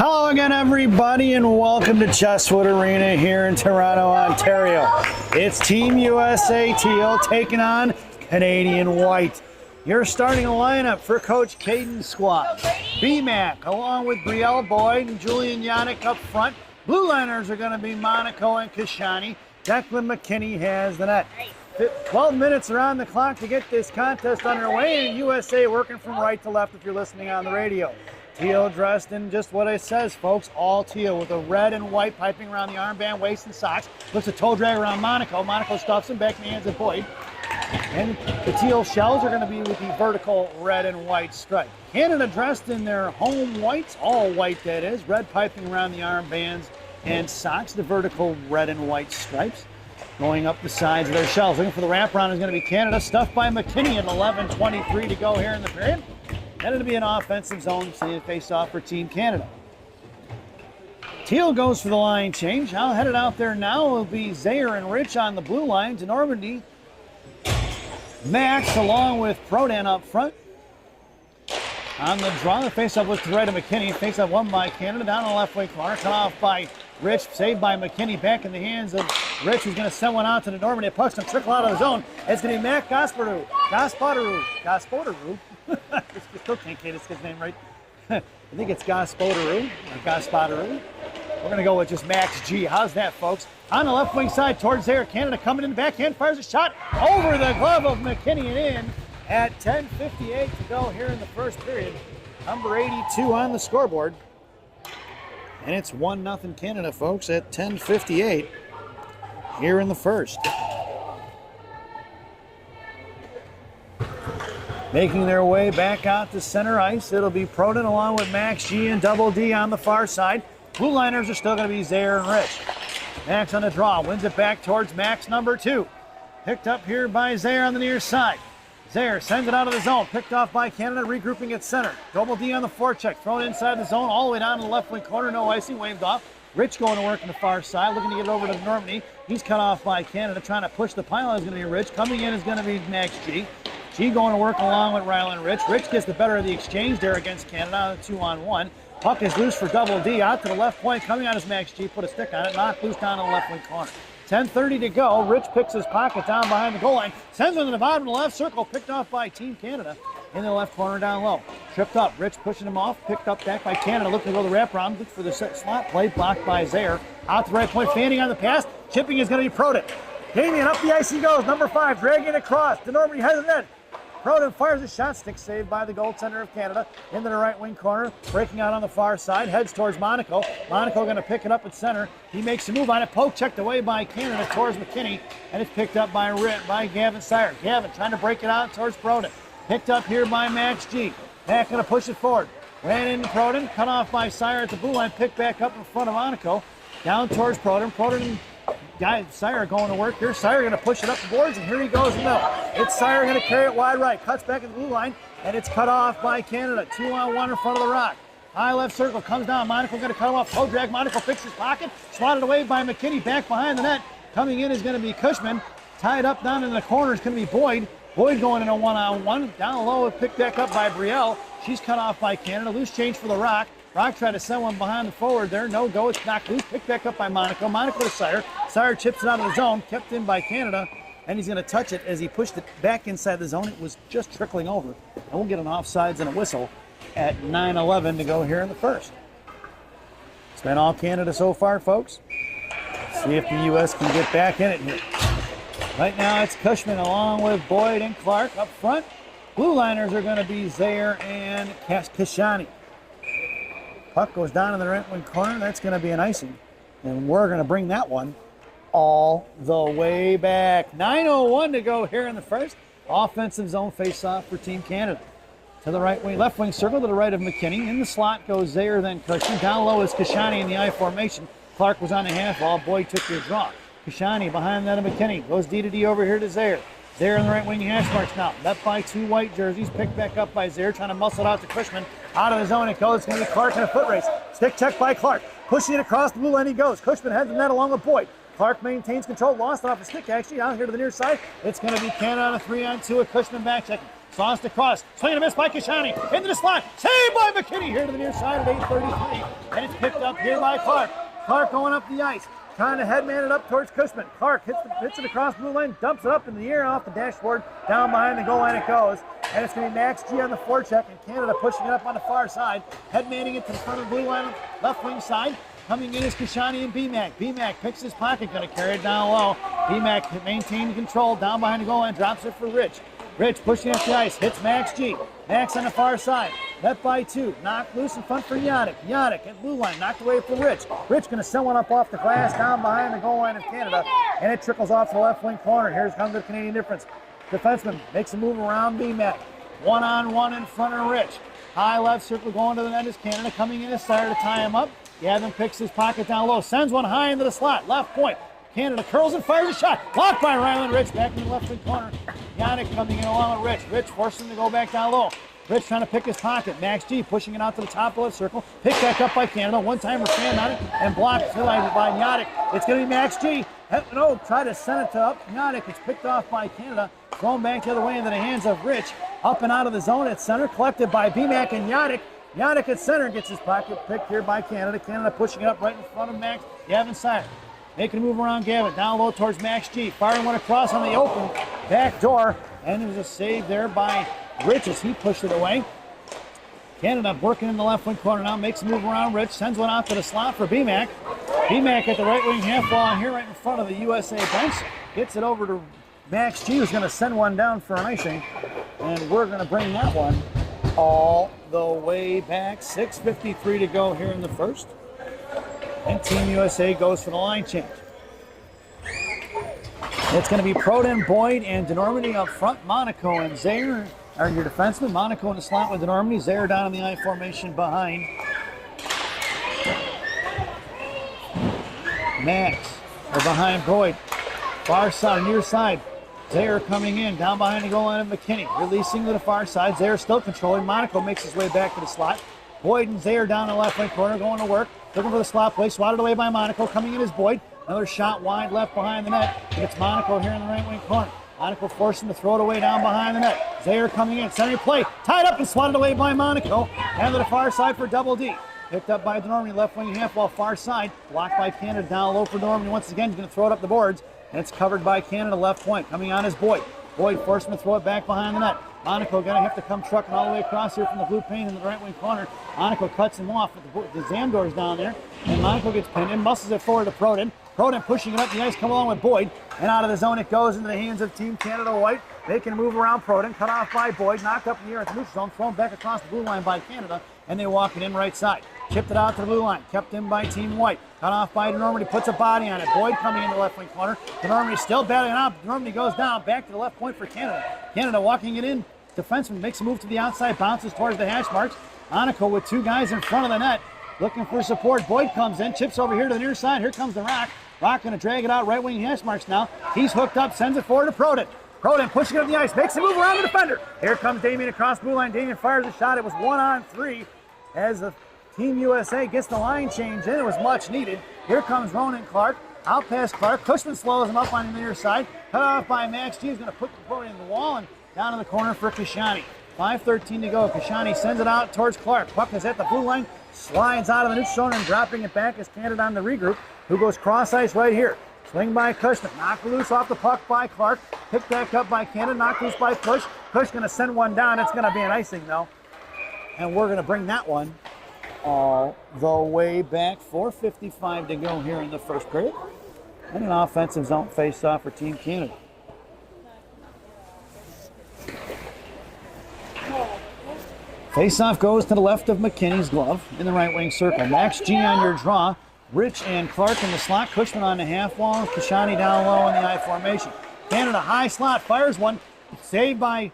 Hello again, everybody, and welcome to Chesswood Arena here in Toronto, Ontario. It's Team USA Teal taking on Canadian White. Your starting lineup for Coach Caden's squad: B-Mac along with Brielle Boyd and Julian Yannick up front. Blue liners are going to be Monaco and Kashani. Declan McKinney has the net. 12 minutes are on the clock to get this contest underway, and USA working from right to left if you're listening on the radio. Teal dressed in just what it says, folks, all teal with a red and white piping around the armband, waist, and socks. Looks a toe drag around Monaco. Monaco stuffs him back in the hands of Boyd. And the teal shells are going to be with the vertical red and white stripe. Canada dressed in their home whites, all white that is, red piping around the armbands and socks, the vertical red and white stripes going up the sides of their shells. Looking for the wraparound is going to be Canada, stuffed by McKinney at 11:23 to go here in the period. And it'll be an offensive zone face-off for Team Canada. Teal goes for the line change. I'll head it out there now. It'll be Zaire and Rich on the blue line to Normandy. Max along with Prodan up front. On the draw, the face-up was to the right of McKinney. Face-up won by Canada down in the left wing corner. Cut off by Rich, saved by McKinney. Back in the hands of Rich, who's going to send one out to the Normandy. Puck's going to trickle out of the zone. It's going to be Mac Gospodarou. I still can't get his name right. I think it's Gospodarou. We're going to go with just Max G. How's that, folks? On the left wing side towards there, Canada coming in the backhand, fires a shot over the glove of McKinney and in at 10:58 to go here in the first period. Number 82 on the scoreboard. And it's 1-0 Canada, folks, at 10:58 here in the first. Making their way back out to center ice, it'll be Prodan along with Max G and Double D on the far side. Blue liners are still going to be Zaire and Rich. Max on the draw, wins it back towards Max number 2. Picked up here by Zaire on the near side. Zaire sends it out of the zone, picked off by Canada, regrouping at center. Double D on the forecheck, thrown inside the zone, all the way down to the left wing corner, no icing, waved off. Rich going to work on the far side, looking to get it over to Normandy. He's cut off by Canada, trying to push the pile is going to be Rich. Coming in is going to be Max G. G going to work along with Rylan Rich. Rich gets the better of the exchange there against Canada on a 2-on-1. Puck is loose for Double D, out to the left point, coming out is Max G, put a stick on it, knocked loose down in the left wing corner. 10:30 to go. Rich picks his pocket down behind the goal line, sends it to the bottom of the left circle, picked off by Team Canada in the left corner down low. Tripped up, Rich pushing him off, picked up back by Canada, looking to go the wraparound, looked for the slot play, blocked by Zaire. Out the right point, fanning on the pass, chipping is going to be Prodan. Damien up the ice he goes, number 5, dragging across. DeNormandy has it net. Prodan fires a shot, stick saved by the goaltender of Canada into the right wing corner, breaking out on the far side, heads towards Monaco. Monaco going to pick it up at center. He makes a move on it, poke checked away by Canada towards McKinney, and it's picked up by Gavin Sire. Gavin trying to break it out towards Prodan. Picked up here by Max G. Mac going to push it forward. Ran into Prodan, cut off by Sire at the blue line, picked back up in front of Monaco. Down towards Prodan. Sire going to work here. Sire going to push it up the boards, and here he goes in the middle. It's Sire going to carry it wide right. Cuts back at the blue line, and it's cut off by Canada. 2-on-1 in front of the rock. High left circle comes down. Monaco going to cut him off. Toe drag. Monaco picks his pocket. Swatted away by McKinney. Back behind the net. Coming in is going to be Cushman. Tied up down in the corner is going to be Boyd. Boyd going in a 1-on-1. Down low, picked back up by Brielle. She's cut off by Canada. Loose change for the Rock. Rock tried to send one behind the forward there. No go. It's knocked loose. Picked back up by Monaco. Monaco to Sire. Sire chips it out of the zone. Kept in by Canada. And he's going to touch it as he pushed it back inside the zone. It was just trickling over. And we'll get an offsides and a whistle at 9:11 to go here in the first. It's been all Canada so far, folks. See if the U.S. can get back in it here. Right now it's Cushman along with Boyd and Clark up front. Blue liners are going to be Zaire and Kashani. Puck goes down in the right wing corner. That's going to be an icing. And we're going to bring that one all the way back. 9:01 to go here in the first. Offensive zone face-off for Team Canada. To the right wing, left wing circle to the right of McKinney. In the slot goes Zaire, then Cushman. Down low is Kashani in the I formation. Clark was on the half wall. Boyd took your draw. Kashani behind that of McKinney. Goes D to D over here to Zaire. Zaire in the right wing hash marks now. Left by 2 white jerseys. Picked back up by Zaire. Trying to muscle it out to Cushman. Out of the zone it goes. It's going to be Clark in a foot race. Stick check by Clark. Pushing it across the blue line he goes. Cushman heads the net along with Boyd. Clark maintains control. Lost it off the stick actually. Out here to the near side. It's going to be Canada on a 3-on-2 with Cushman back checking. Sauced across. Swing and a miss by Kashani. Into the slot. Saved by McKinney here to the near side at 8:33. And it's picked up here by Clark. Clark going up the ice. Trying to headman it up towards Cushman. Clark hits it across blue line, dumps it up in the air off the dashboard. Down behind the goal line it goes. And it's going to be Max G on the forecheck, and Canada pushing it up on the far side. Headmanning it to the front of the blue line, left wing side. Coming in is Kashani and BMAC. BMAC picks his pocket, going to carry it down low. BMAC maintaining control down behind the goal line, drops it for Rich. Rich pushing up the ice, hits Max G. Max on the far side, left by 2. Knocked loose in front for Yannick. Yannick at blue line, knocked away for Rich. Rich going to send one up off the glass down behind the goal line of Canada. And it trickles off to the left wing corner. Here's comes the Canadian difference. Defenseman makes a move around BMAC. 1-on-1 in front of Rich. High left circle going to the net is Canada. Coming in his side to tie him up. Gavin picks his pocket down low. Sends one high into the slot. Left point. Canada curls and fires a shot. Blocked by Ryland Rich back in the left wing corner. Yannick coming in along with Rich. Rich forcing him to go back down low. Rich trying to pick his pocket. Max G pushing it out to the top of the left circle. Picked back up by Canada. One-timer stand on it and blocked by Yannick. It's going to be Max G. No, try to send it to up Yannick. It's picked off by Canada. Thrown back the other way into the hands of Rich. Up and out of the zone at center. Collected by BMAC and Yannick. Yannick at center gets his pocket picked here by Canada. Canada pushing it up right in front of Max. Gavin Sire making a move around Gavin. Down low towards Max G. Firing one across on the open back door. And there's a save there by Rich as he pushed it away. Canada working in the left wing corner now. Makes a move around Rich. Sends one out to the slot for BMAC. BMAC at the right wing half wall here right in front of the USA bench. Gets it over to Max G, who's going to send one down for an icing. And we're going to bring that one all the way back. 6:53 to go here in the first. And Team USA goes for the line change. It's going to be Proden, Boyd, and DeNormandy up front. Monaco and Zaire are your defensemen. Monaco in the slot with DeNormandy. Zaire down in the I formation behind. Max or behind Boyd. Far side, near side. Zaire coming in, down behind the goal line of McKinney. Releasing to the far side. Zaire still controlling. Monaco makes his way back to the slot. Boyd and Zaire down in the left wing corner, going to work. Looking for the slot play. Swatted away by Monaco. Coming in is Boyd. Another shot wide left behind the net. It's Monaco here in the right wing corner. Monaco forcing to throw it away down behind the net. Zaire coming in. Center play. Tied up and swatted away by Monaco. And to the far side for double D. Picked up by DeNormandy. Left wing half wall far side. Blocked by Canada. Down low for DeNormandy. Once again, he's going to throw it up the boards. And it's covered by Canada left point. Coming on is Boyd. Boyd forced him to throw it back behind the net. Monaco going to have to come trucking all the way across here from the blue paint in the right wing corner. Monaco cuts him off with the Zamdor's down there. And Monaco gets pinned in, muscles it forward to Proden. Proden pushing it up the ice, come along with Boyd. And out of the zone it goes into the hands of Team Canada White. They can move around Proden, cut off by Boyd, knocked up in the air at the neutral zone, thrown back across the blue line by Canada. And they walk it in right side. Chipped it out to the blue line, kept in by Team White. Cut off by DeNormandy, puts a body on it. Boyd coming in the left wing corner. DeNormandy still battling out. DeNormandy goes down, back to the left point for Canada. Canada walking it in. Defenseman makes a move to the outside, bounces towards the hash marks. Monaco with 2 guys in front of the net, looking for support. Boyd comes in, chips over here to the near side. Here comes the Rock. Rock going to drag it out, right wing hash marks now. He's hooked up, sends it forward to Proden. Proden pushing it up the ice, makes a move around the defender. Here comes Damien across blue line. Damien fires a shot. It was 1-on-3 as the Team USA gets the line change in. It was much needed. Here comes Ronan Clark. Out past Clark. Cushman slows him up on the near side. Cut off by Max G. He's going to put the ball in the wall and down in the corner for Kashani. 5:13 to go. Kashani sends it out towards Clark. Puck is at the blue line. Slides out of the neutral zone and dropping it back as Canada on the regroup, who goes cross ice right here. Swing by Cushman. Knocked loose off the puck by Clark. Picked back up by Canada. Knocked loose by Push. Push going to send one down. It's going to be an icing though. And we're going to bring that one all the way back. 4:55 to go here in the first period. And an offensive zone face-off for Team Canada. Face-off goes to the left of McKinney's glove in the right wing circle. Max G on your draw. Rich and Clark in the slot. Cushman on the half wall. Kashani down low in the I formation. Canada high slot, fires one. Saved by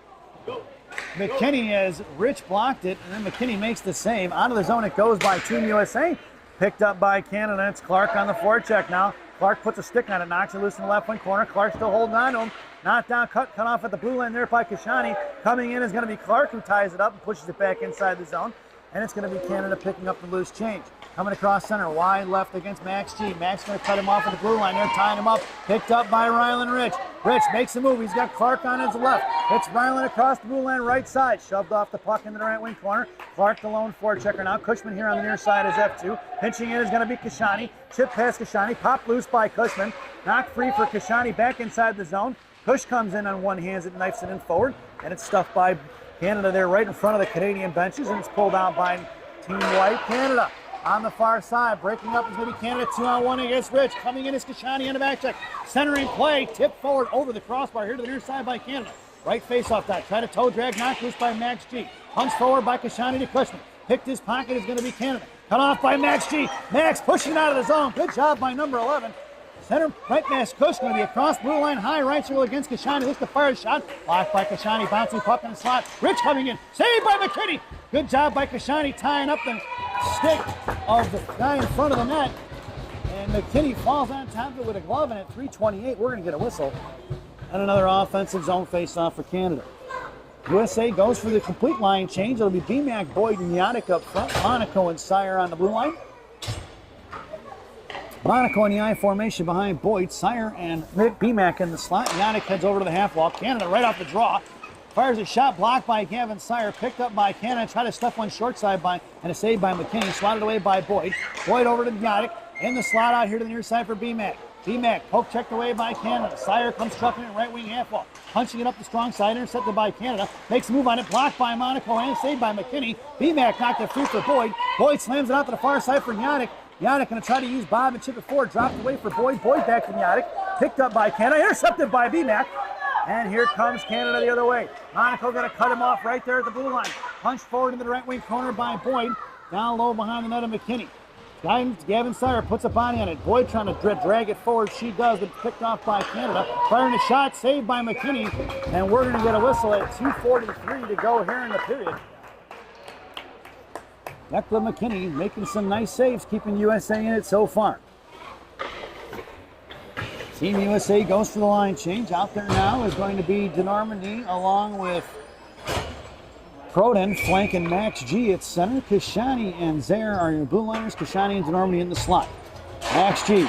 McKinney as Rich blocked it, and then McKinney makes the save. Out of the zone it goes by Team USA. Picked up by Canada. It's Clark on the forecheck now. Clark puts a stick on it, knocks it loose in the left wing corner. Clark still holding on to him. Knocked down, cut off at the blue line there by Kashani. Coming in is going to be Clark, who ties it up and pushes it back inside the zone. And it's going to be Canada picking up the loose change. Coming across center, wide left against Max G. Max going to cut him off at the blue line. They're tying him up. Picked up by Rylan Rich. Rich makes a move. He's got Clark on his left. Hits Rylan across the blue line right side. Shoved off the puck into the right wing corner. Clark the lone forechecker now. Cushman here on the near side is F2. Pinching in is going to be Kashani. Chip past Kashani. Popped loose by Cushman. Knocked free for Kashani back inside the zone. Cush comes in on one hand and knifes it in forward. And it's stuffed by Canada there right in front of the Canadian benches. And it's pulled out by Team White Canada. On the far side, breaking up is going to be Canada 2-on-1 against Rich. Coming in is Kashani on the back check. Centering play, tipped forward over the crossbar here to the near side by Canada. Right face off that. Try to toe drag, knocked loose by Max G. Punch forward by Kashani to Cushman. Picked his pocket is going to be Canada. Cut off by Max G. Max pushing out of the zone. Good job by number 11. Center right mass Cush going to be across blue line high right circle against Kashani. Looks to fire a shot. Blocked by Kashani. Bouncing puck in the slot. Rich coming in. Saved by McKinney. Good job by Kashani tying up the stick of the guy in front of the net. And McKinney falls on top of it with a glove, and at 3:28, we're going to get a whistle. And another offensive zone face-off for Canada. USA goes for the complete line change. It'll be BMAC, Boyd, and Yadek up front. Monaco and Sire on the blue line. Monaco in the I formation behind Boyd, Sire, and Rick BMAC in the slot. Yadek heads over to the half wall. Canada right off the draw. Fires a shot blocked by Gavin Sire, picked up by Canada, try to stuff one short side by, and a save by McKinney, swatted away by Boyd. Boyd over to Yadek, in the slot out here to the near side for BMAC. BMAC poke checked away by Canada. Sire comes trucking it right wing half wall, punching it up the strong side, intercepted by Canada, makes a move on it, blocked by Monaco and saved by McKinney. BMAC knocked it free for Boyd. Boyd slams it out to the far side for Yadek. Yadek going to try to use Bob and chip it forward, dropped away for Boyd. Boyd back from Yadek, picked up by Canada, intercepted by BMAC. And here comes Canada the other way. Monaco going to cut him off right there at the blue line. Punched forward into the right wing corner by Boyd. Down low behind the net of McKinney. Gavin Sire puts a body on it. Boyd trying to drag it forward. She does, but picked off by Canada. Firing a shot, saved by McKinney. And we're going to get a whistle at 2:43 to go here in the period. Declan McKinney making some nice saves, keeping USA in it so far. Team USA goes for the line change. Out there now is going to be DeNormandy along with Proden flanking Max G at center. Kashani and Zaire are your blue liners. Kashani and DeNormandy in the slot. Max G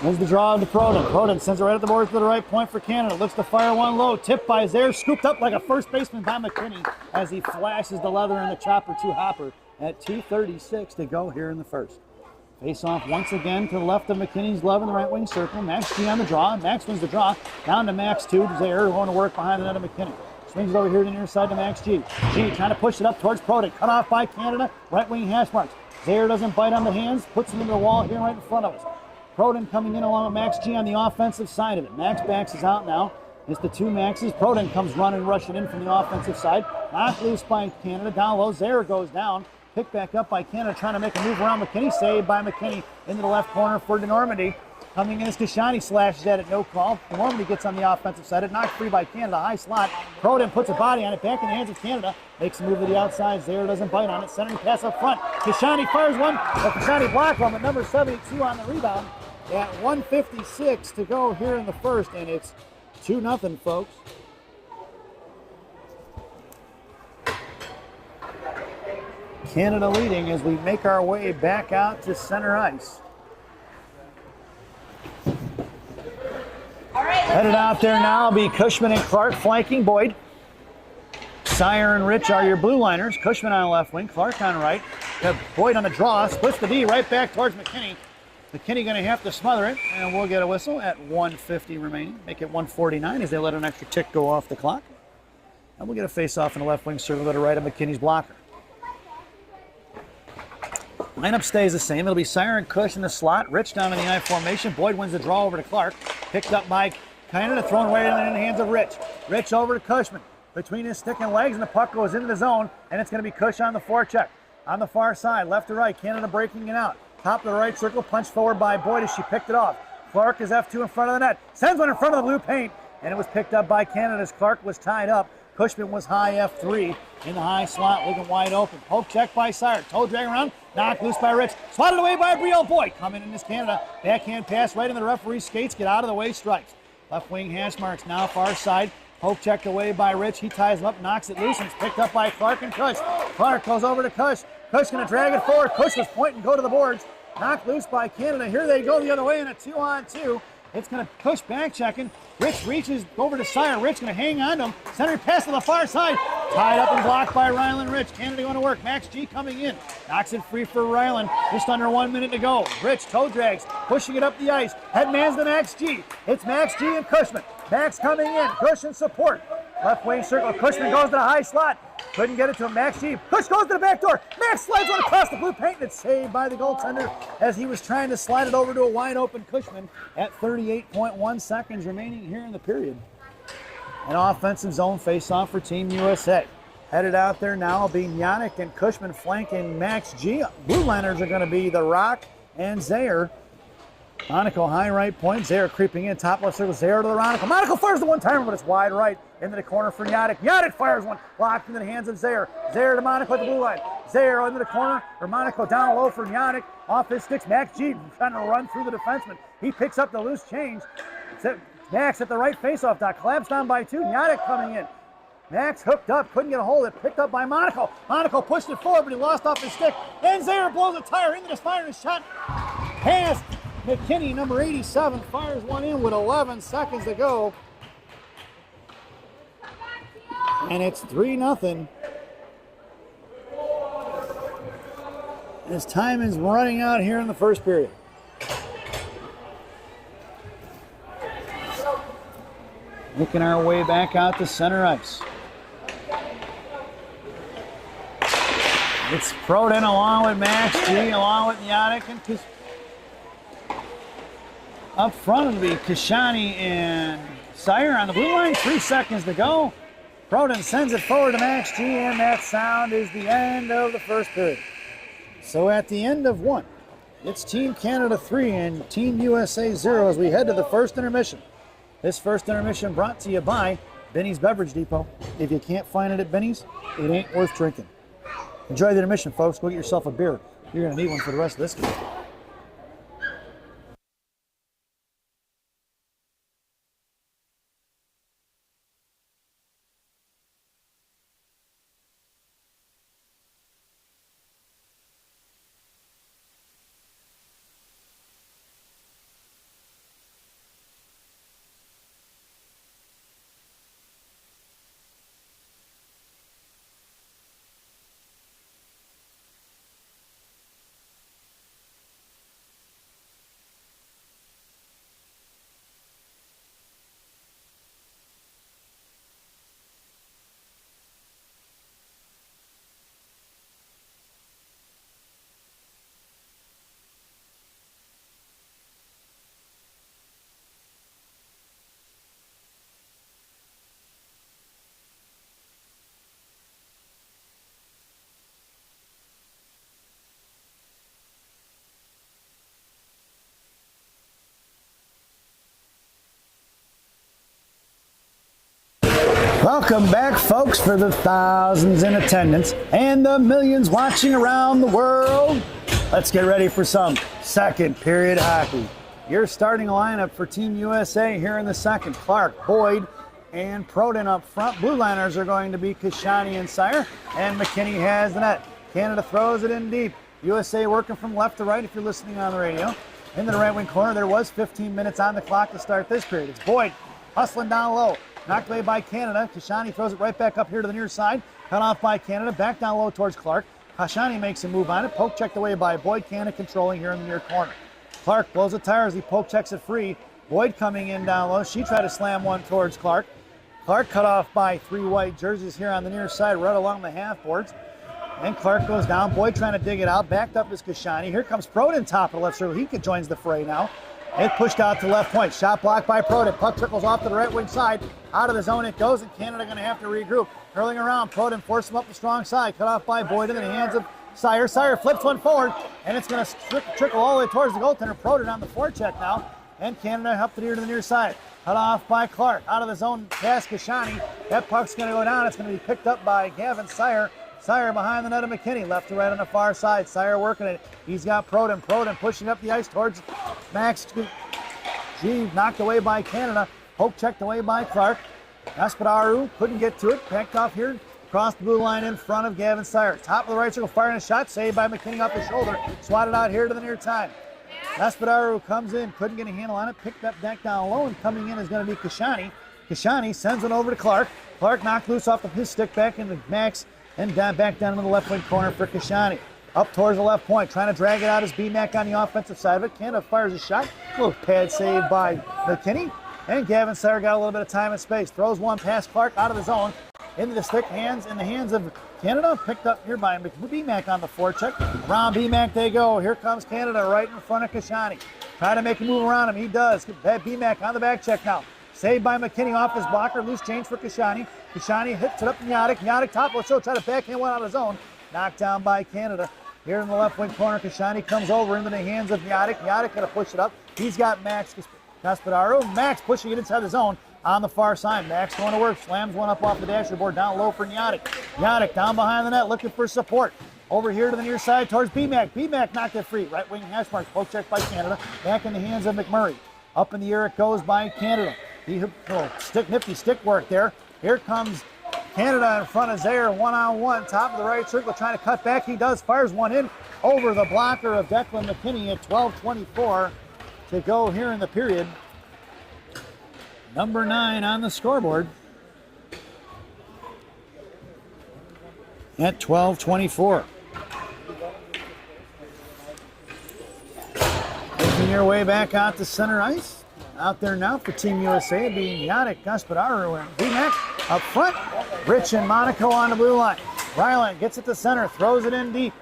wins the draw to Proden. Proden sends it right at the boards to the right point for Canada. Looks to fire one low. Tipped by Zaire. Scooped up like a first baseman by McKinney as he flashes the leather in the chopper to Hopper at 2:36 to go here in the first. Face off once again to the left of McKinney's glove in the right wing circle. Max G on the draw. Max wins the draw. Down to Max 2. Zaire going to work behind the net of McKinney. Swings it over here to the near side to Max G. G trying to push it up towards Proden. Cut off by Canada. Right wing hash marks. Zaire doesn't bite on the hands. Puts it into the wall here right in front of us. Proden coming in along with Max G on the offensive side of it. Max backs is out now. It's the two Maxes. Proden comes running, rushing in from the offensive side. Knocked loose by Canada. Down low. Zaire goes down. Picked back up by Canada, trying to make a move around McKinney. Saved by McKinney into the left corner for DeNormandy. Coming in as Kashani slashes at it, no call. DeNormandy gets on the offensive side. It knocked free by Canada, high slot. Proden puts a body on it, back in the hands of Canada. Makes a move to the outside. Zaire doesn't bite on it. Centering pass up front. Kashani fires one, but Kashani blocked him at number 72 on the rebound. At 1:56 to go here in the first, and it's 2-0, folks. Canada leading as we make our way back out to center ice. Headed out there now will be Cushman and Clark flanking Boyd. Sire and Rich are your blue liners. Cushman on left wing, Clark on right. Got Boyd on the draw, splits the D right back towards McKinney. McKinney going to have to smother it, and we'll get a whistle at 1:50 remaining. Make it 1:49 as they let an extra tick go off the clock. And we'll get a face-off in the left wing circle to the right of McKinney's blocker. Lineup stays the same. It'll be Sire and Cush in the slot. Rich down in the I formation. Boyd wins the draw over to Clark. Picked up by Canada, thrown away in the hands of Rich. Rich over to Cushman. Between his stick and legs, and the puck goes into the zone, and it's going to be Cush on the forecheck. On the far side, left to right, Canada breaking it out. Top of the right circle, punched forward by Boyd as she picked it off. Clark is F2 in front of the net. Sends one in front of the blue paint, and it was picked up by Canada as Clark was tied up. Cushman was high F3 in the high slot, looking wide open. Poke check by Sire. Toe drag around, knocked loose by Rich. Swatted away by Brielle. Boyd coming in this Canada. Backhand pass right in the referee's skates. Get out of the way, strikes. Left wing hash marks now far side. Poke checked away by Rich. He ties him up, knocks it loose, and it's picked up by Clark and Cush. Clark goes over to Cush. Cush going to drag it forward. Cush was pointing, go to the boards. Knocked loose by Canada. Here they go the other way in a 2-on-2. It's going to push back checking. Rich reaches over to Sire. Rich going to hang on to him. Center pass to the far side. Tied up and blocked by Ryland Rich. Canada going to work. Max G coming in. Knocks it free for Ryland. Just under 1 minute to go. Rich toe drags. Pushing it up the ice. Headman's to Max G. It's Max G and Cushman. Max coming in. Cush and support. Left wing circle. Cushman goes to the high slot. Couldn't get it to him. Max G. Cush goes to the back door. Max slides one across the blue paint, and it's saved by the goaltender as he was trying to slide it over to a wide open Cushman at 38.1 seconds remaining here in the period. An offensive zone face-off for Team USA. Headed out there now being Yannick and Cushman flanking Max G. Blue liners are going to be The Rock and Zaire. Monaco high right point. Zaire creeping in. Top left circle. Zaire to the Monaco. Monaco fires the one-timer, but it's wide right into the corner for Yannick. Yannick fires one. Blocked into the hands of Zaire. Zaire to Monaco at the blue line. Zaire into the corner. Or Monaco down low for Yannick. Off his sticks. Max G trying to run through the defenseman. He picks up the loose change. Max at the right faceoff dot. Collapsed down by two. Yannick coming in. Max hooked up, couldn't get a hold of it, picked up by Monaco. Monaco pushed it forward, but he lost off his stick. And Zaire blows a tire into the fire and shot past McKinney, number 87, fires one in with 11 seconds to go. And it's 3-0. As time is running out here in the first period. Making our way back out to center ice. It's Proden along with Max G, along with Yannick and up front it'll be Kashani and Sire on the blue line. 3 seconds to go. Proden sends it forward to Max G, and that sound is the end of the first period. So at the end of one, it's Team Canada 3 and Team USA 0 as we head to the first intermission. This first intermission brought to you by Benny's Beverage Depot. If you can't find it at Benny's, it ain't worth drinking. Enjoy the intermission, folks. Go get yourself a beer. You're going to need one for the rest of this game. Welcome back, folks, for the thousands in attendance and the millions watching around the world. Let's get ready for some second period hockey. Your starting lineup for Team USA here in the second. Clark, Boyd, and Proden up front. Blue liners are going to be Kashani and Sire, and McKinney has the net. Canada throws it in deep. USA working from left to right if you're listening on the radio. Into the right wing corner, there was 15 minutes on the clock to start this period. It's Boyd hustling down low. Knocked away by Canada. Kashani throws it right back up here to the near side. Cut off by Canada. Back down low towards Clark. Kashani makes a move on it. Poke checked away by Boyd. Canada controlling here in the near corner. Clark blows a tire as he poke checks it free. Boyd coming in down low. She tried to slam one towards Clark. Clark cut off by 3 white jerseys here on the near side, right along the half boards. And Clark goes down. Boyd trying to dig it out. Backed up is Kashani. Here comes Proden top of the left circle. He joins the fray now. It pushed out to left point. Shot blocked by Proden. Puck trickles off to the right wing side. Out of the zone it goes, and Canada going to have to regroup. Curling around. Proden forces him up the strong side. Cut off by Boyd in the hands of Sire. Sire flips one forward, and it's going to trickle all the way towards the goaltender. Proden on the forecheck now. And Canada up the near to the near side. Cut off by Clark. Out of the zone past Kashani. That puck's going to go down. It's going to be picked up by Gavin Sire. Sire behind the net of McKinney. Left to right on the far side. Sire working it. He's got Proden. Proden pushing up the ice towards Max G. Knocked away by Canada. Poke checked away by Clark. Gaspadaru couldn't get to it. Packed off here. across the blue line in front of Gavin Sire. Top of the right circle, firing a shot, saved by McKinney off the shoulder. Swatted out here to the near time. Gaspadaru comes in, couldn't get a handle on it, picked that back down low, and coming in is going to be Kashani. Kashani sends it over to Clark. Clark knocked loose off of his stick back into Max, and back down in the left wing corner for Kashani. Up towards the left point, trying to drag it out is B-Mac on the offensive side of it. Canada fires a shot. Little pad save by McKinney. And Gavin Sire got a little bit of time and space. Throws one past Clark out of the zone. Into the stick, in the hands of Canada. Picked up here by B-Mac on the forecheck. Around B-Mac they go. Here comes Canada right in front of Kashani. Trying to make a move around him. He does. B-Mac on the back check now. Saved by McKinney off his blocker. Loose change for Kashani. Kashani hits it up to Yadic. Yadic top of the show. Try to backhand one out of zone. Knocked down by Canada. Here in the left wing corner, Kashani comes over into the hands of Yadic. Yadic going to push it up. He's got Max Gaspadaru. Max pushing it inside the zone on the far side. Max going to work. Slams one up off the dasher board. Down low for Yadic. Yadic down behind the net looking for support. Over here to the near side towards B-Mac. B-Mac knocked it free. Right wing hash mark. Poke check by Canada. Back in the hands of McMurray. Up in the air it goes by Canada. Nifty stick work there. Here comes Canada in front of Zaire, one-on-one, top of the right circle, trying to cut back. He does, fires one in over the blocker of Declan McKinney at 12:24 to go here in the period. Number 9 on the scoreboard at 12:24. Making your way back out to center ice. Out there now for Team USA being Yadic, Gaspadaru, and B-Mac up front. Rich and Monaco on the blue line. Ryland gets it to center, throws it in deep.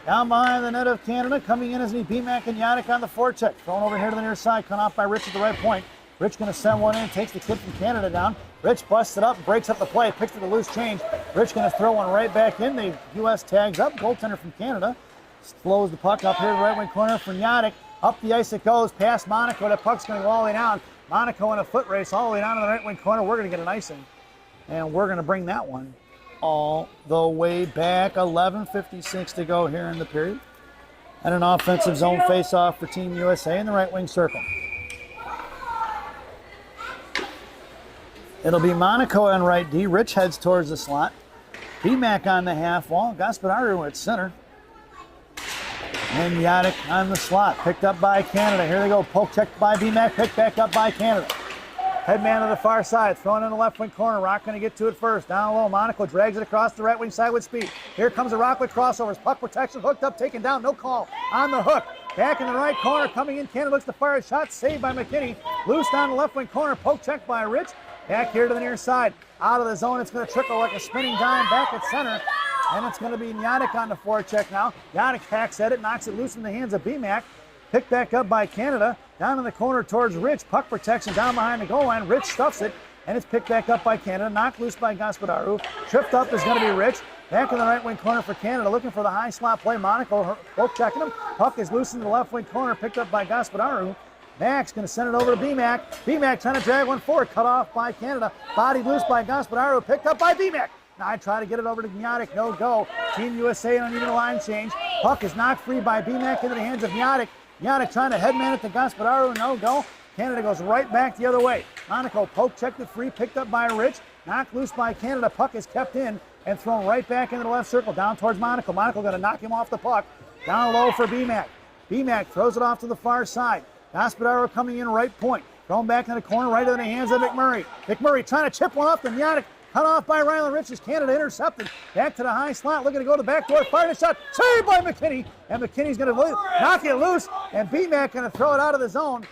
Down behind the net of Canada, coming in as B-Mac and Yadic on the forecheck. Thrown over here to the near side, cut off by Rich at the right point. Rich going to send one in, takes the kid from Canada down. Rich busts it up, breaks up the play, picks it a loose change. Rich going to throw one right back in. The U.S. tags up, goaltender from Canada. Slows the puck up here to the right wing corner for Yadic. Up the ice it goes, past Monaco. The puck's going to go all the way down. Monaco in a foot race all the way down to the right wing corner. We're going to get an icing. And we're going to bring that one all the way back. 11:56 to go here in the period. And an offensive zone face-off for Team USA in the right wing circle. It'll be Monaco on right D. Rich heads towards the slot. B-Mac on the half wall. Gaspadaru at center. And Yadic on the slot. Picked up by Canada. Here they go. Poke checked by B-Mac. Picked back up by Canada. Headman to the far side. Thrown in the left wing corner. Rock going to get to it first. Down low. Monaco drags it across the right wing side with speed. Here comes a Rock with crossovers. Puck protection. Hooked up. Taken down. No call on the hook. Back in the right corner. Coming in. Canada looks to fire a shot. Saved by McKinney. Loose down the left wing corner. Poke checked by Rich. Back here to the near side. Out of the zone. It's going to trickle like a spinning dime back at center. And it's going to be Yadic on the forecheck now. Yadic hacks at it, knocks it loose in the hands of B-Mac. Picked back up by Canada. Down in the corner towards Rich. Puck protection down behind the goal line. Rich stuffs it, and it's picked back up by Canada. Knocked loose by Gaspadaru. Tripped up is going to be Rich. Back in the right wing corner for Canada, looking for the high slot play. Monaco both checking him. Puck is loose in the left wing corner, picked up by Gaspadaru. Max going to send it over to B-Mac. B-Mac trying to drag one forward, cut off by Canada. Bodied loose by Gaspadaru, picked up by B-Mac. Now I try to get it over to Yadic, no go. Team USA on even a line change. Puck is knocked free by B-Mac into the hands of Yadic. Yadic trying to headman it to Gaspadaru, no go. Canada goes right back the other way. Monaco poke checked it free, picked up by Rich. Knocked loose by Canada, puck is kept in and thrown right back into the left circle, down towards Monaco. Monaco going to knock him off the puck. Down low for B-Mac. B-Mac throws it off to the far side. Gaspadaru coming in right point. Thrown back in the corner, right into the hands of McMurray. McMurray trying to chip one off, and Yadic cut off by Ryland Riches. Canada intercepted. Back to the high slot, looking to go to the back door. Fired a shot. Saved by McKinney. And McKinney's going to knock it loose. And B-Mac going to throw it out of the zone.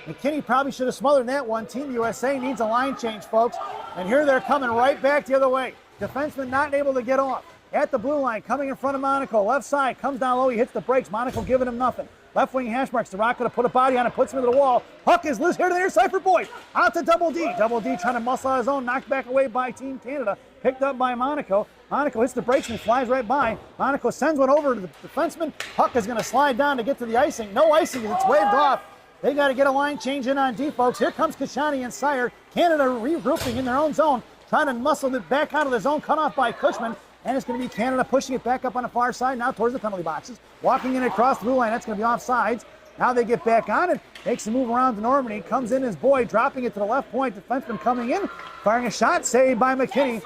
McKinney probably should have smothered that one. Team USA needs a line change, folks. And here they're coming right back the other way. Defenseman not able to get off. At the blue line, coming in front of Monaco. Left side, comes down low. He hits the brakes. Monaco giving him nothing. Left wing hash marks. The Rock going to put a body on it, puts him into the wall. Puck is loose here to the near side for Boyd. Out to Double D. Double D trying to muscle out his own. Knocked back away by Team Canada. Picked up by Monaco. Monaco hits the brakes and he flies right by. Monaco sends one over to the defenseman. Puck is going to slide down to get to the icing. No icing. It's waved off. They got to get a line change in on D, folks. Here comes Kashani and Sire. Canada regrouping in their own zone. Trying to muscle it back out of the zone. Cut off by Cushman. And it's going to be Canada pushing it back up on the far side, now towards the penalty boxes. Walking in across the blue line, that's going to be offsides. Now they get back on it, makes a move around to Normandy, comes in as Boyd, dropping it to the left point. Defenseman coming in, firing a shot, saved by McKinney.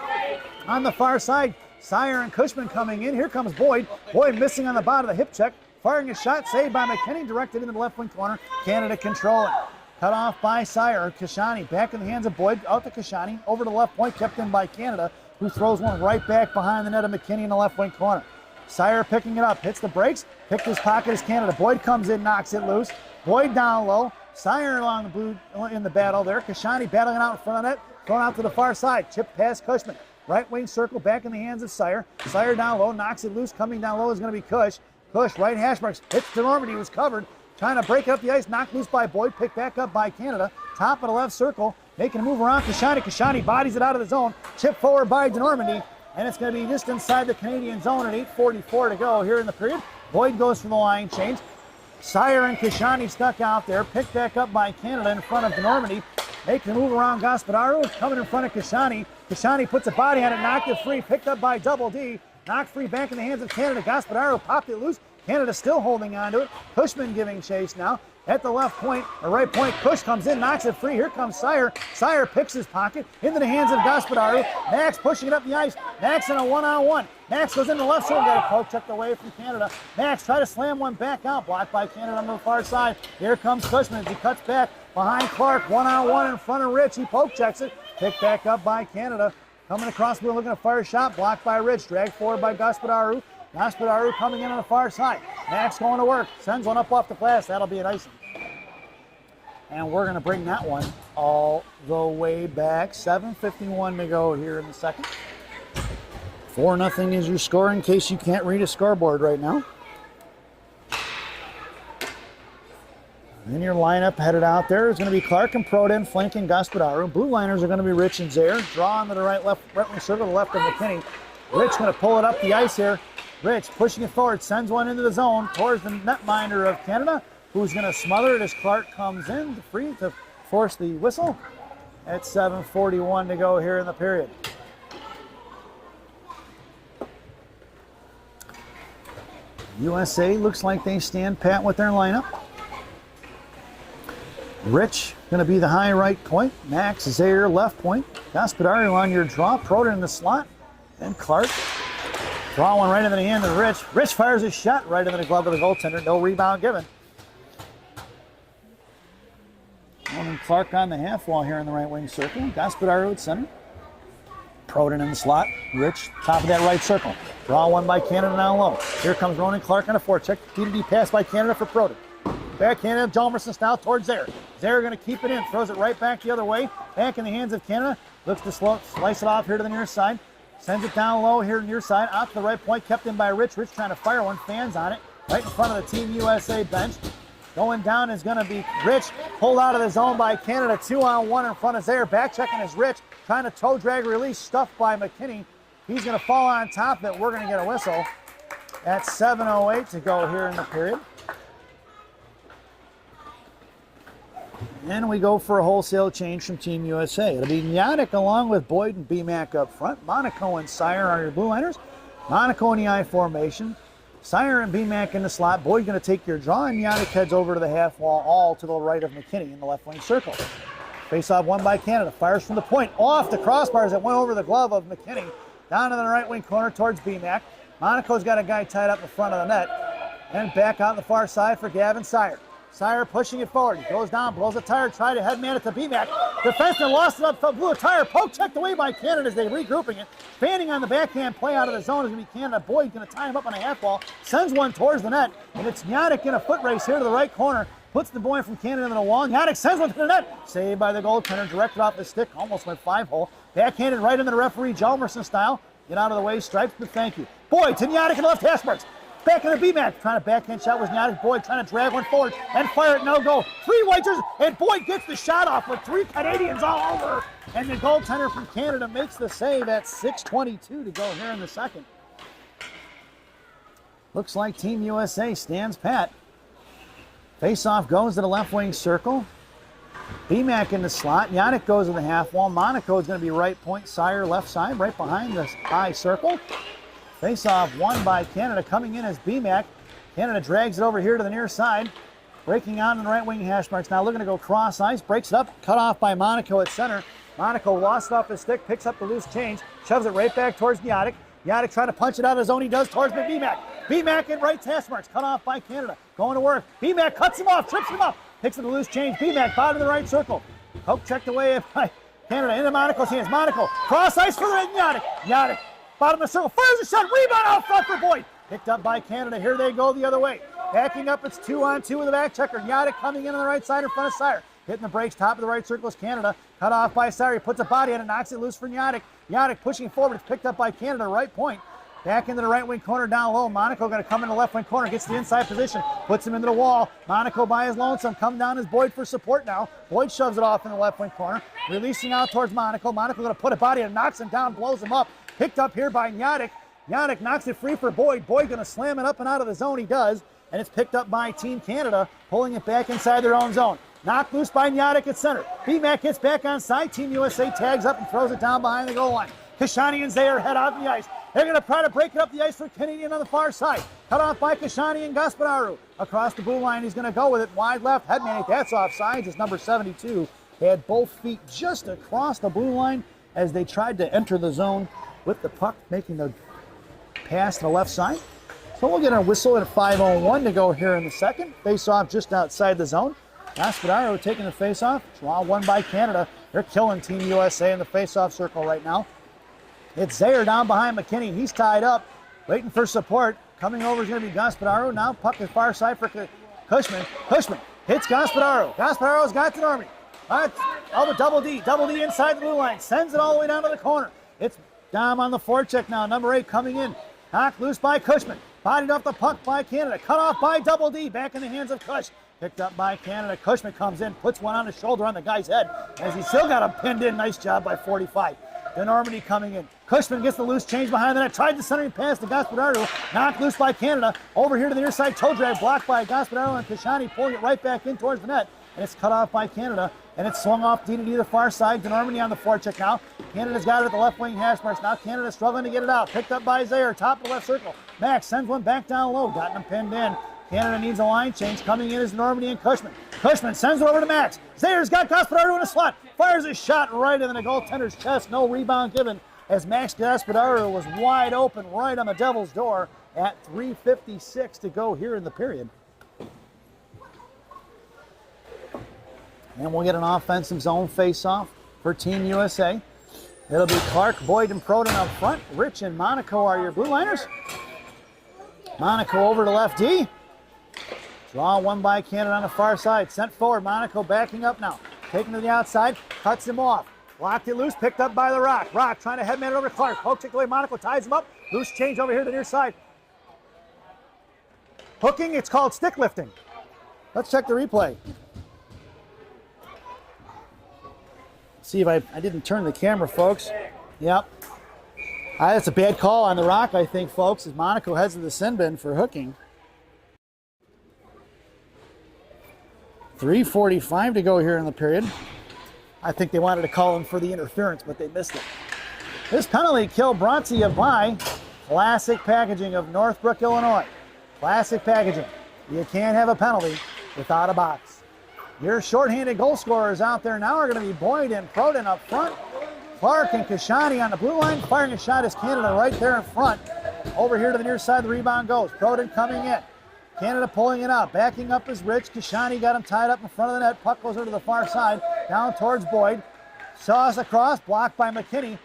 On the far side, Sire and Cushman coming in. Here comes Boyd. Boyd missing on the bottom of the hip check. Firing a shot, saved by McKinney, directed into the left wing corner. Canada controlling. Cut off by Sire. Kashani back in the hands of Boyd. Out to Kashani. Over to the left point, kept in by Canada, who throws one right back behind the net of McKinney in the left wing corner. Sire picking it up. Hits the brakes. Picked his pocket as Canada. Boyd comes in, knocks it loose. Boyd down low. Sire along the blue in the battle there. Kashani battling out in front of net. Thrown out to the far side. Chip past Cushman. Right wing circle back in the hands of Sire. Sire down low. Knocks it loose. Coming down low is going to be Cush. Cush, right hash marks. Hits DeNormand. He was covered. Trying to break up the ice. Knocked loose by Boyd. Picked back up by Canada. Top of the left circle. Making a move around Kashani. Kashani bodies it out of the zone. Chip forward by DeNormand. And it's going to be just inside the Canadian zone at 8:44 to go here in the period. Boyd goes for the line change. Sire and Kashani stuck out there. Picked back up by Canada in front of DeNormand. Making a move around Gaspadaro. Coming in front of Kashani. Kashani puts a body on it. Knocked it free. Picked up by Double D. Knocked free back in the hands of Canada. Gaspadaro popped it loose. Canada still holding on to it. Cushman giving chase now. At the left point, or right point, Cush comes in, knocks it free. Here comes Sire. Sire picks his pocket into the hands of Gaspadaro. Max pushing it up the ice. Max in a one-on-one. Max goes into the left side. Got a poke checked away from Canada. Max try to slam one back out. Blocked by Canada on the far side. Here comes Cushman as he cuts back behind Clark. One-on-one in front of Rich. He poke checks it. Picked back up by Canada. Coming across the wheel, looking to fire a shot. Blocked by Rich. Dragged forward by Gaspadaro. Gaspadaro coming in on the far side. Max going to work. Sends one up off the glass. That'll be an icing. And we're going to bring that one all the way back. 7:51 to go here in the second. 4-0 is your score in case you can't read a scoreboard right now. And your lineup headed out there is going to be Clark and Proden flanking Gaspadaro. Blue liners are going to be Rich and Zaire. Draw onto the right wing circle to the left of McKinney. Rich going to pull it up the ice here. Rich pushing it forward, sends one into the zone towards the netminder of Canada, who's going to smother it as Clark comes in free to force the whistle at 7:41 to go here in the period. USA looks like they stand pat with their lineup. Rich going to be the high right point. Max Zaire left point. Gaspadaro on your draw. Proden in the slot. And Clark. Draw one right into the hand of Rich. Rich fires a shot right into the glove of the goaltender. No rebound given. And Clark on the half wall here in the right wing circle. Gaspadaro at center. Proden in the slot. Rich, top of that right circle. Draw one by Canada down low. Here comes Ronan Clark on a forecheck. D-to-D pass by Canada for Proden. Backhand Jalmerson style towards Zaire. Zaire going to keep it in. Throws it right back the other way. Back in the hands of Canada. Looks to slice it off here to the near side. Sends it down low here near side. Out to the right point. Kept in by Rich. Rich trying to fire one. Fans on it. Right in front of the Team USA bench. Going down is going to be Rich. Pulled out of the zone by Canada. 2-on-1 in front of Zaire. Back checking is Rich. Trying to toe drag release. Stuffed by McKinney. He's going to fall on top of it. We're going to get a whistle at 7:08 to go here in the period. And we go for a wholesale change from Team USA. It'll be Nyadic along with Boyd and BMAC up front. Monaco and Sire are your blue liners. Monaco in the I formation. Sire and BMAC in the slot. Boyd going to take your draw, and Nyadic heads over to the half wall, all to the right of McKinney in the left wing circle. Face-off won by Canada. Fires from the point. Off the crossbars that went over the glove of McKinney. Down to the right wing corner towards BMAC. Monaco's got a guy tied up in front of the net. And back out the far side for Gavin Sire. Sire pushing it forward. He goes down, blows a tire, tried to headman it to BMAC. Defenseman lost it up, blew a tire. Poke checked away by Canada as they regrouping it. Fanning on the backhand play out of the zone is going to be Canada. Boyd going to tie him up on a half wall. Sends one towards the net. And it's Nyadic in a foot race here to the right corner. Puts the boy from Canada into the wall. Nyadic sends one to the net. Saved by the goaltender. Directed off the stick. Almost went 5-hole. Backhanded right into the referee, Jalmerson style. Get out of the way. Stripes, but thank you. Boyd to Nyadic in the left hash marks. Back in the BMAC, trying to backhand shot was Nyadic. Boyd trying to drag one forward and fire it, no go. 3 Whiters, and Boyd gets the shot off with 3 Canadians all over. And the goaltender from Canada makes the save at 6:22 to go here in the second. Looks like Team USA stands pat. Face-off goes to the left wing circle. BMAC in the slot. Nyadic goes to the half wall. Monaco is going to be right point. Sire left side, right behind the high circle. Face-off won by Canada. Coming in as BMAC. Canada drags it over here to the near side. Breaking out in the right wing hash marks. Now looking to go cross ice. Breaks it up. Cut off by Monaco at center. Monaco lost it off his stick, picks up the loose change, shoves it right back towards Yadic. Yadic trying to punch it out of his zone. He does towards BMAC. BMAC in right task marks, cut off by Canada. Going to work. BMAC cuts him off, trips him up, picks up the loose change. BMAC bottom of the right circle. Poke checked away by Canada into Monaco's hands. Monaco cross ice for the Yadic. Yadic bottom of the circle, fires a shot, rebound out front for Boyd. Picked up by Canada. Here they go the other way. Backing up, it's 2-on-2 with the back checker. Yadic coming in on the right side in front of Sire. Hitting the brakes, top of the right circle is Canada. Cut off by Sire. He puts a body on it, knocks it loose for Yadic. Yadic pushing forward. It's picked up by Canada, right point. Back into the right wing corner down low. Monaco going to come in the left wing corner, gets the inside position, puts him into the wall. Monaco by his lonesome, come down as Boyd for support now. Boyd shoves it off in the left wing corner, releasing out towards Monaco. Monaco going to put a body and knocks him down, blows him up. Picked up here by Yadic. Yadic knocks it free for Boyd. Boyd going to slam it up and out of the zone. He does, and it's picked up by Team Canada, pulling it back inside their own zone. Knocked loose by Yadic at center. BMAC gets back on side. Team USA tags up and throws it down behind the goal line. Kashani and Zaire head out the ice. They're going to try to break it up the ice for Canadian on the far side. Cut off by Kashani and Gaspararu. Across the blue line, he's going to go with it. Wide left, Hedman, that's offsides. It's number 72. They had both feet just across the blue line as they tried to enter the zone with the puck, making the pass to the left side. So we'll get a whistle at 5:01 to go here in the second. Face off just outside the zone. Gaspararu taking the face off. Draw one by Canada. They're killing Team USA in the face-off circle right now. It's Zaire down behind McKinney. He's tied up, waiting for support. Coming over is going to be Gaspararu. Now puck is far side for Cushman. Cushman hits Gaspararu. Gaspararu's got to Normy. Oh, double D inside the blue line. Sends it all the way down to the corner. It's Dom on the forecheck now. Number 8 coming in. Knocked loose by Cushman. Bodied off the puck by Canada. Cut off by Double D. Back in the hands of Cush. Picked up by Canada. Cushman comes in, puts one on his shoulder on the guy's head as he still got him pinned in. Nice job by 45. DeNormandy coming in. Cushman gets the loose change behind the net. Tried the centering pass to Gaspararu. Knocked loose by Canada. Over here to the near side. Toe drag blocked by Gaspararu and Kashani pulling it right back in towards the net. And it's cut off by Canada. And it's swung off D to D the far side. DeNormandy on the forecheck now. Canada's got it at the left wing hash marks. Now Canada struggling to get it out. Picked up by Zaire. Top of the left circle. Max sends one back down low. Got him pinned in. Canada needs a line change. Coming in is Normandy and Cushman. Cushman sends it over to Max. Zaire's got Gaspararu in a slot. Fires a shot right into the goaltender's chest. No rebound given as Max Gaspararu was wide open right on the Devil's door at 3:56 to go here in the period. And we'll get an offensive zone face-off for Team USA. It'll be Clark, Boyd, and Proden up front. Rich and Monaco are your blue liners. Monaco over to left D. Draw one by Canada on the far side. Sent forward. Monaco backing up now. Taking to the outside. Cuts him off. Locked it loose. Picked up by the Rock. Rock trying to headman it over to Clark. Poke check away. Monaco ties him up. Loose change over here to the near side. Hooking. It's called stick lifting. Let's check the replay. See if I didn't turn the camera, folks. Yep. That's a bad call on the Rock, I think, folks, as Monaco heads to the sin bin for hooking. 3:45 to go here in the period. I think they wanted to call him for the interference, but they missed it. This penalty kill brought to you by Classic Packaging of Northbrook, Illinois. Classic Packaging. You can't have a penalty without a box. Your shorthanded goal scorers out there now are going to be Boyd and Proden up front. Clark and Kashani on the blue line. Firing a shot is Canada right there in front. Over here to the near side, the rebound goes. Proden coming in. Canada pulling it out. Backing up is Rich. Kashani got him tied up in front of the net. Puck goes over to the far side. Down towards Boyd. Saws across. Blocked by McKinney.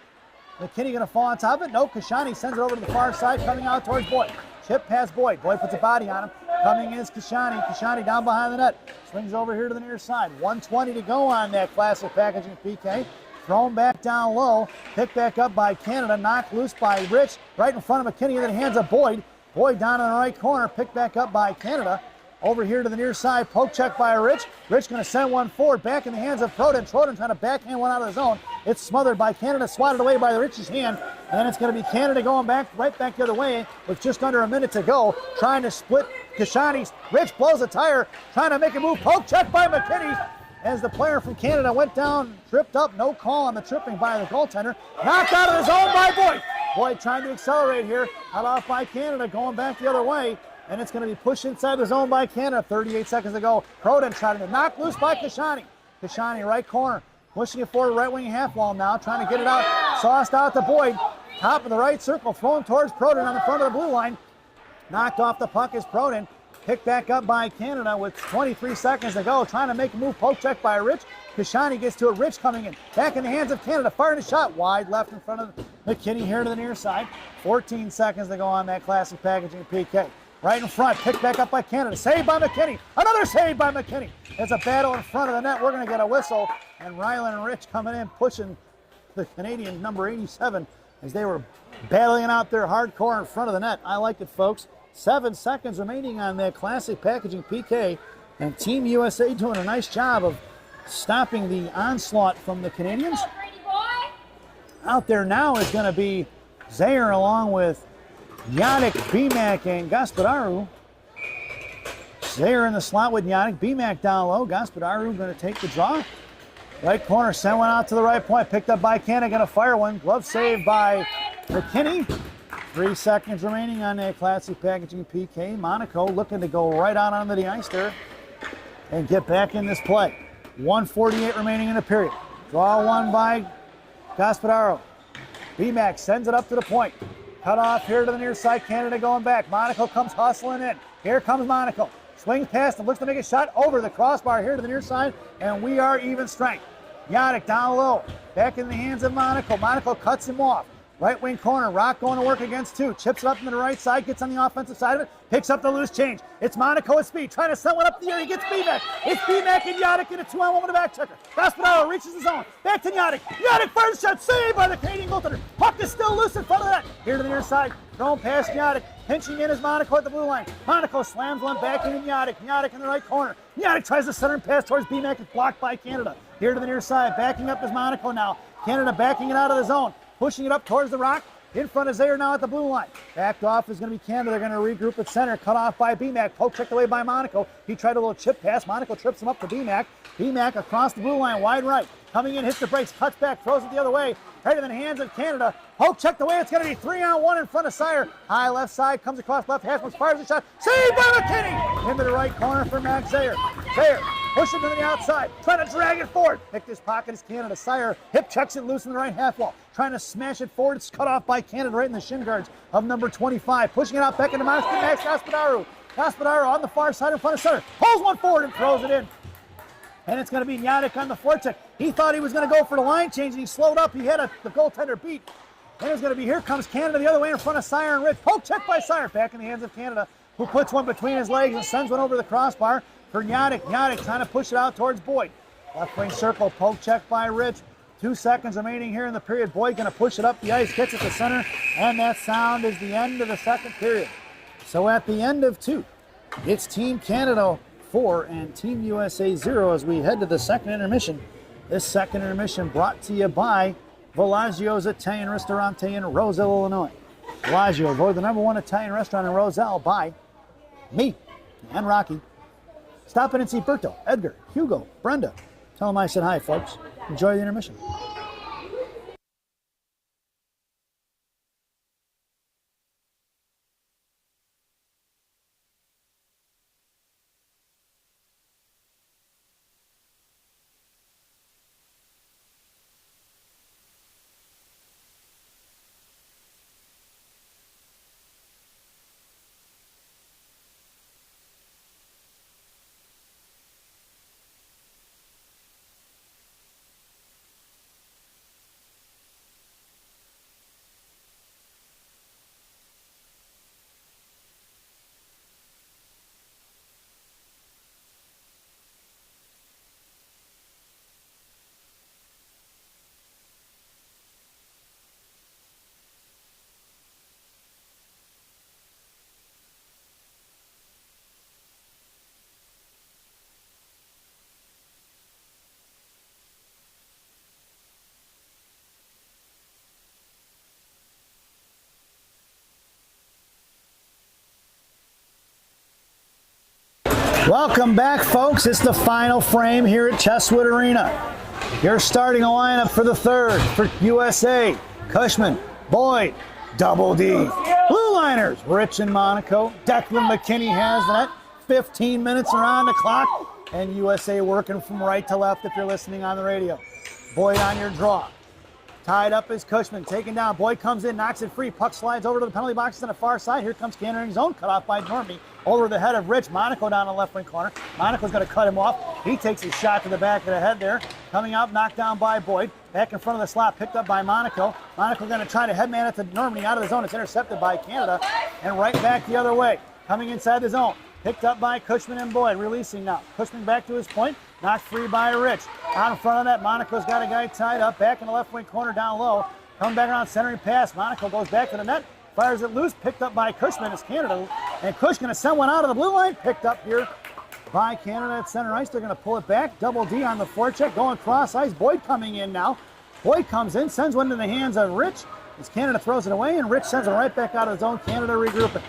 McKinney going to fall on top of it. No, Kashani sends it over to the far side. Coming out towards Boyd. Chip past Boyd. Boyd puts a body on him. Coming in is Kashani. Kashani down behind the net. Swings over here to the near side. 1:20 to go on that Classic Packaging PK. Thrown back down low. Picked back up by Canada. Knocked loose by Rich. Right in front of McKinney in the hands of Boyd. Boyd down in the right corner. Picked back up by Canada. Over here to the near side. Poke check by Rich. Rich going to send one forward. Back in the hands of Proden. Proden trying to backhand one out of the zone. It's smothered by Canada. Swatted away by the Rich's hand. And then it's going to be Canada going back right back the other way with just under a minute to go. Trying to split Kashani's. Rich blows a tire. Trying to make a move. Poke check by McKinney. As the player from Canada went down, tripped up, no call on the tripping by the goaltender. Knocked out of the zone by Boyd. Boyd trying to accelerate here. Cut off by Canada, going back the other way. And it's going to be pushed inside the zone by Canada. 38 seconds to go. Proden trying to knock loose by Kashani. Kashani right corner. pushing it forward right wing half wall now, trying to get it out, sauced out to Boyd. Top of the right circle, thrown towards Proden on the front of the blue line. Knocked off the puck is Proden. Picked back up by Canada with 23 seconds to go. Trying to make a move, poke check by Rich. Kashani gets to it, Rich coming in. Back in the hands of Canada, firing a shot wide left in front of McKinney here to the near side. 14 seconds to go on that classic packaging PK. Right in front, picked back up by Canada. Saved by McKinney. Another save by McKinney. It's a battle in front of the net. We're going to get a whistle. And Ryland and Rich coming in, pushing the Canadian number 87 as they were battling it out there hardcore in front of the net. I like it, folks. 7 seconds remaining on that classic packaging PK. And Team USA doing a nice job of stopping the onslaught from the Canadians. Out there now is going to be Zaire along with Yannick, BMAC, and Gospodaru. Zaire in the slot with Yannick, BMAC down low. Gospodaru going to take the draw. Right corner, sent one out to the right point. Picked up by Canada, going to fire one. Glove save by McKinney. 3 seconds remaining on that classic packaging PK. Monaco looking to go right out onto the ice there and get back in this play. 1:48 remaining in the period. Draw one by Gospodaru. BMAC sends it up to the point. Cut off here to the near side. Canada going back. Monaco comes hustling in. Here comes Monaco. Swings past and looks to make a shot over the crossbar here to the near side. And we are even strength. Yannick down low. Back in the hands of Monaco. Monaco cuts him off. Right wing corner. Rock going to work against two. Chips it up into the right side. Gets on the offensive side of it. Picks up the loose change. It's Monaco at speed. Trying to send one up the air. He gets BMAC. It's BMAC and Yannick in a 2-on-1 with a back checker. Gospodaru reaches the zone. Back to Yannick. Yannick fires a shot. Saved by the Canadian goaltender. Puck is still loose in front of that. Here to the near side. Thrown past Yannick. Pinching in is Monaco at the blue line. Monaco slams one back into Yannick. Yannick in the right corner. Yannick tries to center and pass towards BMAC. It's blocked by Canada. Here to the near side. Backing up is Monaco now. Canada backing it out of the zone. Pushing it up towards the rock. In front of Zaire now at the blue line. Backed off is going to be Canada. They're going to regroup at center. Cut off by BMAC. Poke checked away by Monaco. He tried a little chip pass. Monaco trips him up to BMAC. BMAC across the blue line, wide right. Coming in, hits the brakes, cuts back, throws it the other way. Right in the hands of Canada. Poke checked away. It's going to be 3-on-1 in front of Sire. High left side, comes across left hash, fires a shot. Saved by McKinney! Into the right corner for Max Zaire. Zaire pushing to the outside, trying to drag it forward. Picked his pocket is Canada. Sire hip checks it loose in the right half wall. Trying to smash it forward. It's cut off by Canada right in the shin guards of number 25. Pushing it out back into Max Gospodaru. Gospodaru on the far side in front of center. Pulls one forward and throws it in. And it's going to be Yannick on the forecheck. He thought he was going to go for the line change, and he slowed up. He had the goaltender beat. And it's going to be, here comes Canada the other way in front of Sire and Rich. Poke check by Sire. Back in the hands of Canada, who puts one between his legs and sends one over the crossbar for Yannick. Yannick trying to push it out towards Boyd. Left wing circle, poke check by Rich. 2 seconds remaining here in the period. Boyd going to push it up the ice, gets it to center, and that sound is the end of the second period. So at the end of 2, it's Team Canada 4 and Team USA 0 as we head to the second intermission. This second intermission brought to you by Villaggio's Italian Ristorante in Roselle, Illinois. Villaggio, voted the #1 Italian restaurant in Roselle by me and Rocky. Stop in and see Berto, Edgar, Hugo, Brenda. Tell them I said hi, folks. Enjoy the intermission. Welcome back, folks. It's the final frame here at Chesswood Arena. Your starting lineup for the third for USA: Cushman, Boyd, Double D. Blue liners: Rich and Monaco. Declan McKinney has that. 15 minutes around the clock, and USA working from right to left if you're listening on the radio. Boyd on your draw. Tied up is Cushman, taken down. Boyd comes in, knocks it free. Puck slides over to the penalty boxes on the far side. Here comes Canada in zone, cut off by Normie. Over the head of Rich. Monaco down the left wing corner. Monaco's going to cut him off. He takes a shot to the back of the head there. Coming out, knocked down by Boyd. Back in front of the slot, picked up by Monaco. Monaco going to try to headman it to Normie out of the zone. It's intercepted by Canada. And right back the other way. Coming inside the zone. Picked up by Cushman and Boyd. Releasing now. Cushman back to his point. Knocked free by Rich. Out in front of that, Monaco's got a guy tied up. Back in the left wing corner down low. Coming back around, centering pass. Monaco goes back to the net. Fires it loose. Picked up by Cushman. It's Canada. And Cush going to send one out of the blue line. Picked up here by Canada at center ice. They're going to pull it back. Double D on the forecheck. Going cross ice. Boyd coming in now. Boyd comes in. Sends one in the hands of Rich. As Canada throws it away. And Rich sends it right back out of the zone. Canada regrouping.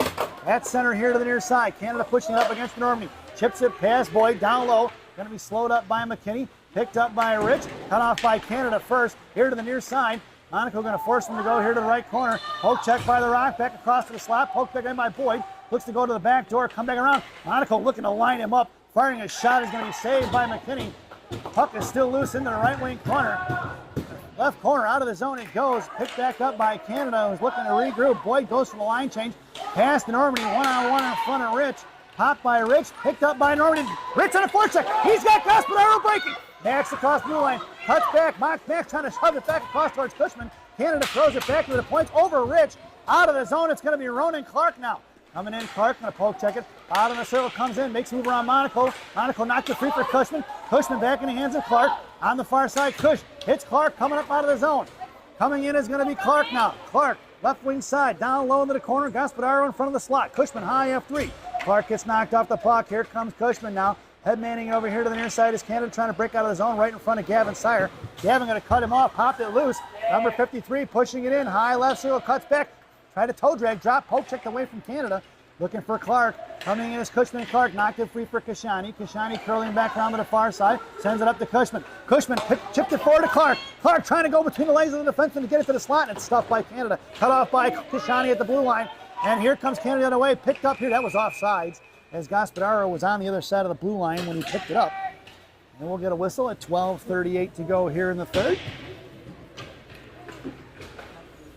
At center here to the near side. Canada pushing it up against Normie. Chips it past Boyd. Down low. Going to be slowed up by McKinney. Picked up by Rich. Cut off by Canada first. Here to the near side. Monaco going to force him to go here to the right corner. Poke check by the Rock. Back across to the slot. Poke check in by Boyd. Looks to go to the back door. Come back around. Monaco looking to line him up. Firing a shot is going to be saved by McKinney. Puck is still loose into the right wing corner. Left corner out of the zone it goes. Picked back up by Canada, who's looking to regroup. Boyd goes for the line change. Pass to Normandy. One-on-one in front of Rich. Popped by Rich. Picked up by Normandy. Rich on a forecheck. He's got Gaspadaro breaking. Max across blue line. Cuts back. Max trying to shove it back across towards Cushman. Canada throws it back to the points over Rich. Out of the zone. It's going to be Ronan Clark now. Coming in, Clark going to poke check it. Out of the circle comes in. Makes a move around Monaco. Monaco knocked it free for Cushman. Cushman back in the hands of Clark. On the far side, Cush hits Clark coming up out of the zone. Coming in is going to be Clark now. Clark, left wing side, down low into the corner. Gaspadaro in front of the slot. Cushman high F3. Clark gets knocked off the puck. Here comes Cushman now. Headmanning over here to the near side is Canada trying to break out of the zone right in front of Gavin Sire. Gavin going to cut him off, popped it loose. Number 53 pushing it in. High left circle, cuts back. Tried to toe drag, drop, poke checked away from Canada. Looking for Clark. Coming in is Cushman and Clark. Knocked it free for Kashani. Kashani curling back around to the far side. Sends it up to Cushman. Cushman chipped it forward to Clark. Clark trying to go between the legs of the defenseman to get it to the slot. And it's stuffed by Canada. Cut off by Kashani at the blue line. And here comes Canada the other way. Picked up here. That was offsides, as Gaspadaro was on the other side of the blue line when he picked it up. And we'll get a whistle at 12:38 to go here in the third.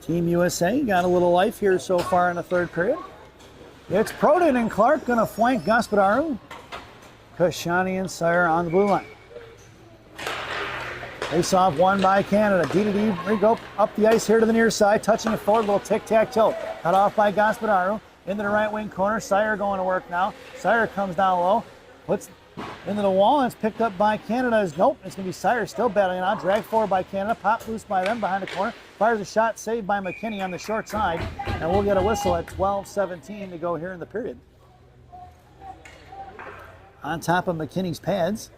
Team USA got a little life here so far in the third period. It's Proden and Clark going to flank Gaspadaro. Kashani and Sire on the blue line. Face off won by Canada. D-to-D, go up the ice here to the near side. Touching it forward, little tic-tac-toe. Cut off by Gaspadaro. Into the right wing corner. Sire going to work now. Sire comes down low. Puts into the wall, and it's picked up by Canada. Nope, it's going to be Sire still battling it out. Dragged forward by Canada. Popped loose by them behind the corner. Fires a shot saved by McKinney on the short side. And we'll get a whistle at 12:17 to go here in the period. On top of McKinney's pads.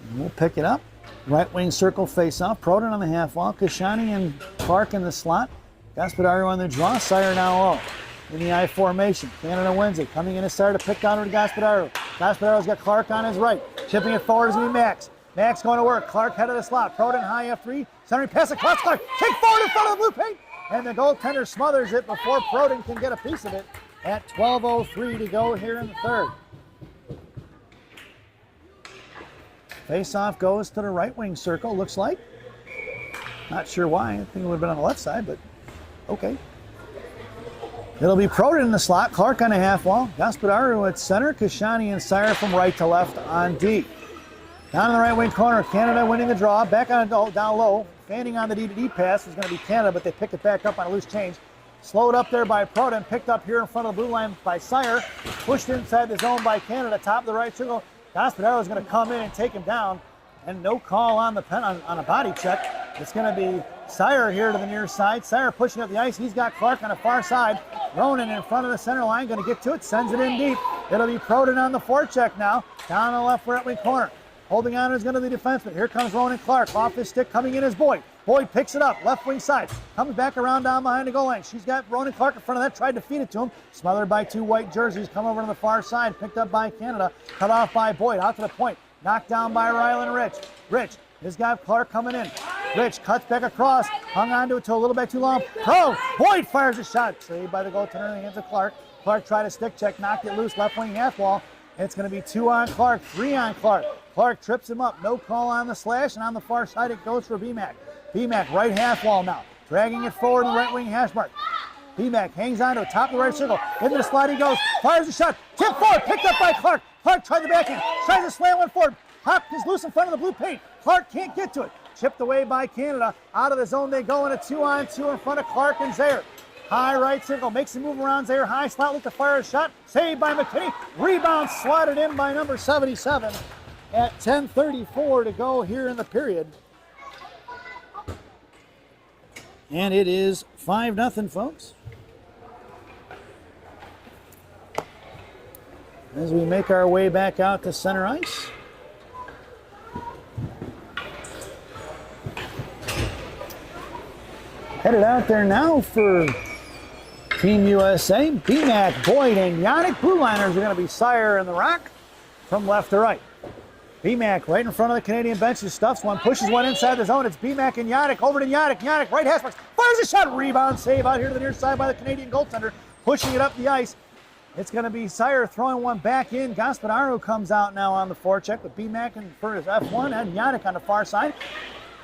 And we'll pick it up. Right wing circle face off. Proden on the half wall. Kashani and Clark in the slot. Gaspadaro on the draw. Sire now low. In the I formation. Canada wins it. Coming in to start to pick down to Gaspadaro. Gaspadaro's got Clark on his right. Chipping it forward is going to be Max. Max going to work. Clark head of the slot. Proden high F3. Centering pass across Clark. Kick forward in front of the blue paint. And the goaltender smothers it before Proden can get a piece of it at 12:03 to go here in the third. Face-off goes to the right wing circle, looks like. Not sure why. I think it would have been on the left side, but okay. It'll be Proden in the slot. Clark on the half wall. Gaspadaro at center. Kashani and Sire from right to left on D. Down in the right wing corner, Canada winning the draw. Back on down low. Fanning on the D-to-D pass is going to be Canada, but they pick it back up on a loose change. Slowed up there by Proden. Picked up here in front of the blue line by Sire. Pushed inside the zone by Canada. Top of the right circle. Gaspadaro is going to come in and take him down. And no call on the pen on a body check. It's going to be Sire here to the near side. Sire pushing up the ice. He's got Clark on the far side. Ronan in front of the center line. Going to get to it. Sends it in deep. It'll be Proden on the forecheck now. Down the left right wing corner. Holding on is going to be the defenseman. Here comes Ronan Clark. Off his stick. Coming in is Boyd. Boyd picks it up. Left wing side. Coming back around down behind the goal line. She's got Ronan Clark in front of that. Tried to feed it to him. Smothered by two white jerseys. Come over to the far side. Picked up by Canada. Cut off by Boyd. Out to the point. Knocked down by Rylan Rich. Rich has got Clark coming in. Rich cuts back across. Hung on to it till a little bit too long. Boyd fires a shot. Saved by the goaltender in the hands of Clark. Clark tried a stick check. Knocked it loose. Left wing half wall. It's going to be 2 on Clark. 3 on Clark. Clark trips him up. No call on the slash, and on the far side it goes for BMAC. BMAC right half wall now. Dragging it forward in the right wing hash mark. BMAC hangs on to the top of the right circle. Into the slot he goes. Fires a shot. Tip forward. Picked up by Clark. Clark tried the backhand. Tries to slam one forward. Pop is loose in front of the blue paint. Clark can't get to it. Chipped away by Canada. Out of the zone they go in a 2-on-2 in front of Clark and Zaire. High right circle. Makes him move around Zaire. High slot. Look to fire a shot. Saved by McKinney. Rebound slotted in by number 77 at 10:34 to go here in the period. And it is 5-0, folks. As we make our way back out to center ice. Headed out there now for Team USA. BMAC, Boyd, and Yannick. Blue liners are going to be Sire and the Rock from left to right. BMAC right in front of the Canadian benches, stuffs one, pushes one inside the zone. It's BMAC and Yannick. Over to Yannick. Yannick, right hash marks. Fires a shot. Rebound save out here to the near side by the Canadian goaltender. Pushing it up the ice. It's going to be Sire throwing one back in. Gaspadaro comes out now on the forecheck with BMAC and for his F1 and Yannick on the far side.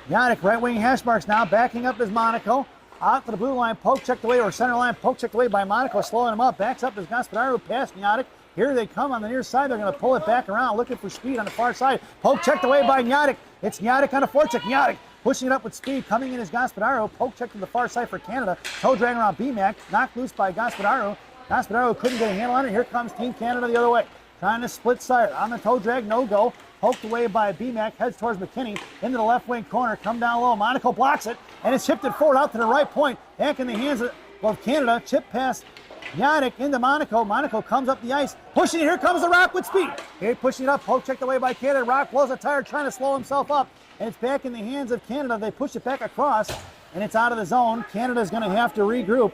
Yannick, right wing hash marks now, backing up as Monaco. Out to the blue line, poke checked away, or center line, poke checked away by Monaco, slowing him up. Backs up as Gaspadaro past Yannick. Here they come on the near side. They're going to pull it back around, looking for speed on the far side. Poke checked away by Yannick. It's Yannick on the forecheck. Yannick pushing it up with speed. Coming in is Gaspadaro. Poke check to the far side for Canada. Toe drag around BMAC. Knocked loose by Gaspadaro. Gaspadaro couldn't get a handle on it. Here comes Team Canada the other way. Trying to split Sire. On the toe drag, no go. Poked away by BMAC. Heads towards McKinney. Into the left wing corner. Come down low. Monaco blocks it. And it's chipped it forward out to the right point. Back in the hands of Canada. Chip pass Yannick into Monaco. Monaco comes up the ice. Pushing it. Here comes the Rock with speed. Here pushing it up. Poke checked away by Canada. Rock blows a tire trying to slow himself up. And it's back in the hands of Canada. They push it back across. And it's out of the zone. Canada's going to have to regroup.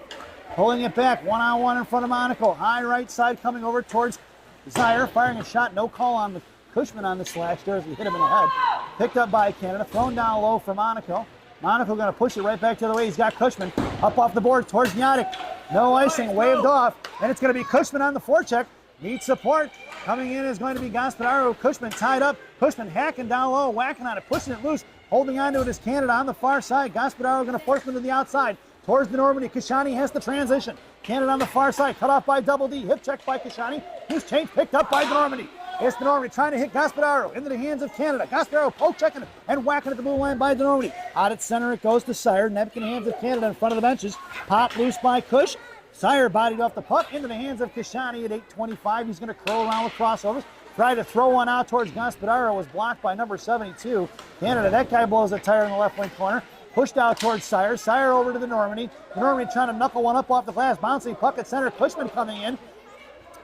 Pulling it back. 1-on-1 in front of Monaco. High right side coming over towards Zaire. Firing a shot. No call on the Cushman on the slash there as we hit him in the head. Picked up by Canada. Thrown down low for Monaco. Monaco going to push it right back to the way he's got Cushman. Up off the board towards Yannick. No icing. Waved off. And it's going to be Cushman on the forecheck. Needs support. Coming in is going to be Gaspadaro. Cushman tied up. Cushman hacking down low. Whacking on it. Pushing it loose. Holding on to it is Canada on the far side. Gaspadaro going to force him to the outside. Towards the Normandy. Kashani has the transition. Canada on the far side. Cut off by Double D. Hip check by Kashani. Who's changed. Picked up by the Normandy. It's the Normandy trying to hit Gaspadaro into the hands of Canada. Gaspadaro poke checking and whacking at the blue line by the Normandy. Out at center it goes to Sire. Napkin hands of Canada in front of the benches. Pop loose by Cush. Sire bodied off the puck into the hands of Kashani at 8:25. He's going to curl around with crossovers. Tried to throw one out towards Gaspadaro. Was blocked by number 72. Canada, that guy blows a tire in the left wing corner. Pushed out towards Sire. Sire over to the Normandy. The Normandy trying to knuckle one up off the glass. Bouncing puck at center. Cushman coming in.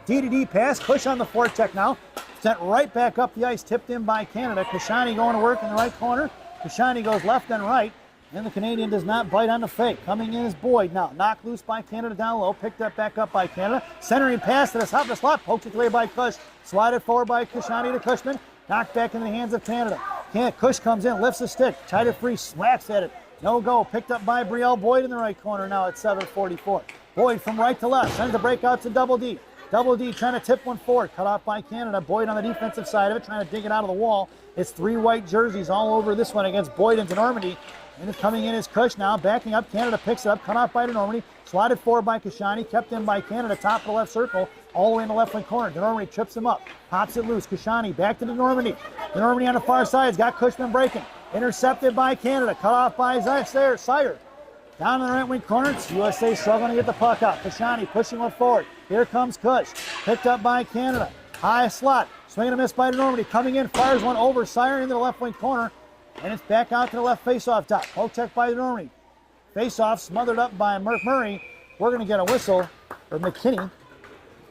D pass. Cush on the forecheck now. Sent right back up the ice. Tipped in by Canada. Kashani going to work in the right corner. Kashani goes left and right. And the Canadian does not bite on the fake. Coming in is Boyd now. Knocked loose by Canada down low. Picked up back up by Canada. Centering pass to the top of the slot. Poked it away by Cush. Slided forward by Kashani to Cushman. Knocked back in the hands of Canada. Cush comes in. Lifts the stick. Tied it free. Slaps at it. No go. Picked up by Brielle Boyd in the right corner now at 7:44. Boyd from right to left. Sends the breakout to Double D. Double D trying to tip one forward. Cut off by Canada. Boyd on the defensive side of it. Trying to dig it out of the wall. It's 3 white jerseys all over this one against Boyd into Normandy. And coming in is Cush now. Backing up. Canada picks it up. Cut off by the Normandy. Slotted forward by Kashani. Kept in by Canada. Top of the left circle. All the way in the left wing corner. The Normandy trips him up. Pops it loose. Kashani back to the Normandy. The Normandy on the far side has got Cushman breaking. Intercepted by Canada. Cut off by Sire. Down in the right wing corner. It's USA struggling to get the puck out. Kashani pushing one forward. Here comes Cush. Picked up by Canada. High slot. Swing and a miss by the Normandy. Coming in. Fires one over Sire into the left wing corner. And it's back out to the left faceoff top. Poke check by the Normandy. Faceoff smothered up by Murray. We're going to get a whistle for McKinney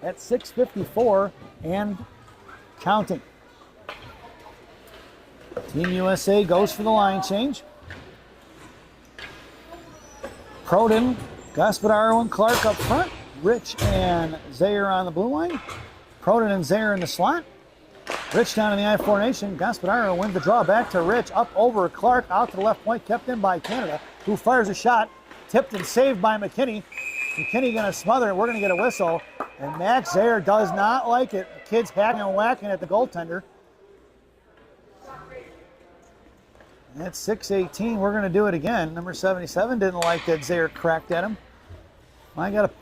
at 6:54 and counting. Team USA goes for the line change. Proden, Gaspadaro, and Clark up front. Rich and Zaire on the blue line. Proden and Zaire in the slot. Rich down in the I formation. Gaspadaro wins the draw back to Rich. Up over Clark. Out to the left point. Kept in by Canada, who fires a shot. Tipped and saved by McKinney. McKinney going to smother it. We're going to get a whistle. And Max Zaire does not like it. The kid's hacking and whacking at the goaltender. At 6:18, we're going to do it again. Number 77 didn't like that Zaire cracked at him.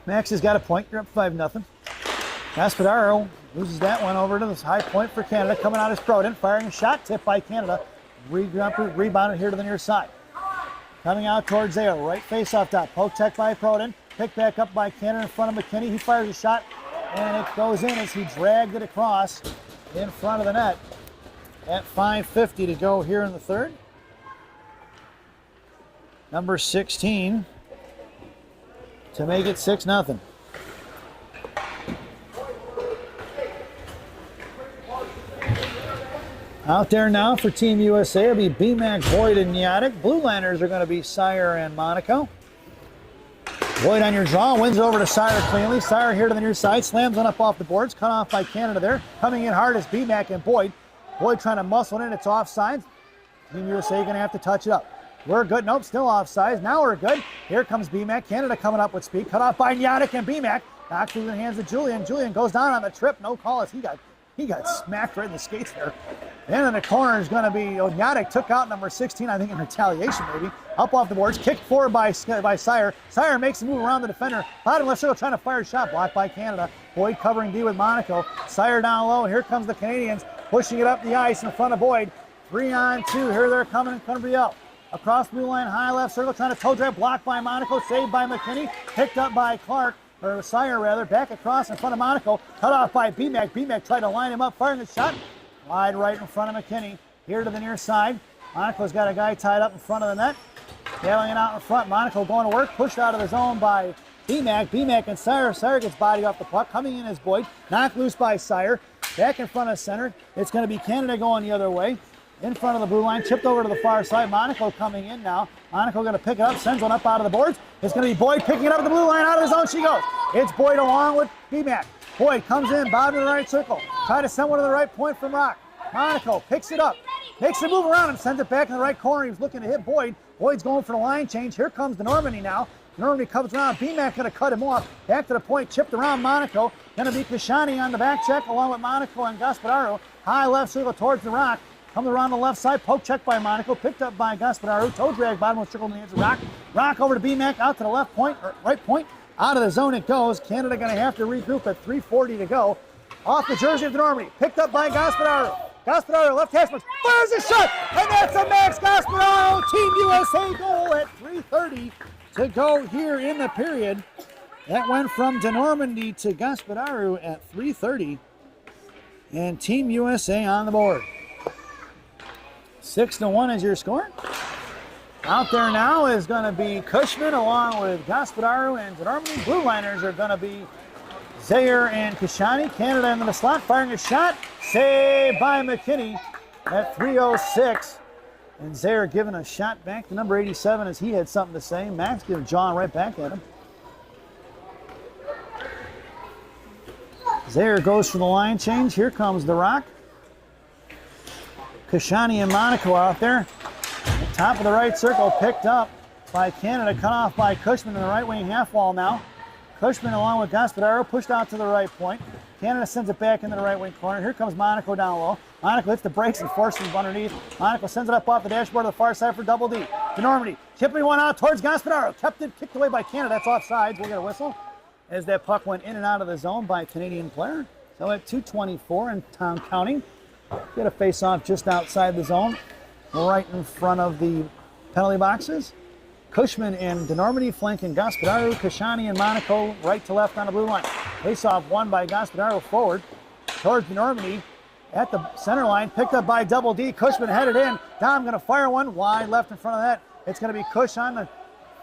Max has got a point. You're up 5-0. Gaspadaro loses that one over to this high point for Canada. Coming out is Proden, firing a shot, tipped by Canada. Rebounded here to the near side. Coming out towards Zaire, right face off top. Poke check by Proden. Picked back up by Canada in front of McKinney. He fires a shot, and it goes in as he dragged it across in front of the net. At 5:50 to go here in the third. Number 16 to make it 6-0. Out there now for Team USA will be BMAC, Boyd, and Yadic. Blue liners are going to be Sire and Monaco. Boyd on your draw, wins it over to Sire cleanly. Sire here to the near side, slams one up off the boards, cut off by Canada there. Coming in hard is BMAC and Boyd. Boyd trying to muscle in, it's offside. Team USA going to have to touch it up. We're good, nope, still offside. Now we're good. Here comes BMAC, Canada coming up with speed. Cut off by Yadic and BMAC. Back through the hands of Julian. Julian goes down on the trip, no call as he got smacked right in the skates there. And in the corner is going to be Yadic, took out number 16, I think in retaliation maybe. Up off the boards, kicked forward by Sire. Sire makes a move around the defender. Bottom left circle trying to fire a shot, blocked by Canada. Boyd covering D with Monaco. Sire down low, and here comes the Canadians pushing it up the ice in front of Boyd. 3-on-2, here they're coming up. Across blue line, high left circle, trying to toe drag, blocked by Monaco, saved by McKinney, picked up by Clark, or Sire rather, back across in front of Monaco, cut off by BMAC. BMAC tried to line him up, firing the shot. Wide right in front of McKinney. Here to the near side. Monaco's got a guy tied up in front of the net. Yelling it out in front. Monaco going to work. Pushed out of the zone by BMAC. BMAC and Sire. Sire gets body off the puck. Coming in as Boyd. Knocked loose by Sire. Back in front of center. It's going to be Canada going the other way. In front of the blue line. Chipped over to the far side. Monaco coming in now. Monaco going to pick it up. Sends one up out of the boards. It's going to be Boyd picking it up at the blue line. Out of the zone she goes. It's Boyd along with BMAC. Boyd comes in, bottom of the right circle. Try to send one to the right point from Rock. Monaco picks it up, makes a move around and sends it back in the right corner. He was looking to hit Boyd. Boyd's going for the line change. Here comes the Normandy now. Normandy comes around. BMAC going to cut him off. Back to the point, chipped around Monaco. Going to be Kashani on the back check along with Monaco and Gaspadaro. High left circle towards the Rock. Comes around the left side. Poke check by Monaco. Picked up by Gaspadaro. Toe drag bottom of the circle in the hands of Rock. Rock over to BMAC out to the left point, or right point. Out of the zone it goes. Canada going to have to regroup at 3:40 to go. Off the jersey of the Normandy. Picked up by Gaspadaro. Gaspadaro, left hash mark, fires a shot, and that's a Max Gaspadaro Team USA goal at 3:30 to go here in the period. That went from de Normandy to Gaspadaro at 3:30, and Team USA on the board. 6-1 is your score. Out there now is going to be Cushman along with Gaspadaro and de Normandy. Blue liners are going to be Zaire and Kashani. Canada into the slot, firing a shot. Saved by McKinney at 3:06. And Zaire giving a shot back to number 87 as he had something to say. Max giving John right back at him. Zaire goes for the line change. Here comes the Rock. Kashani and Monaco out there. Top of the right circle, picked up by Canada, cut off by Cushman in the right wing half wall now. Cushman along with Gaspadaro pushed out to the right point. Canada sends it back into the right wing corner. Here comes Monaco down low. Monaco hits the brakes and forces him underneath. Monaco sends it up off the dashboard to the far side for double D. De Normandy chipping one out towards Gaspadaro. Kicked away by Canada. That's offsides. We'll get a whistle as that puck went in and out of the zone by a Canadian player. So at 2:24 in town counting. Get a face-off just outside the zone, right in front of the penalty boxes. Cushman and de Normandy flanking Gaspadaro, Kashani and Monaco right to left on the blue line. Face-off won by Gaspadaro forward towards de Normandy at the center line, picked up by double D. Cushman headed in. Dom going to fire one wide left in front of that. It's going to be Cush on the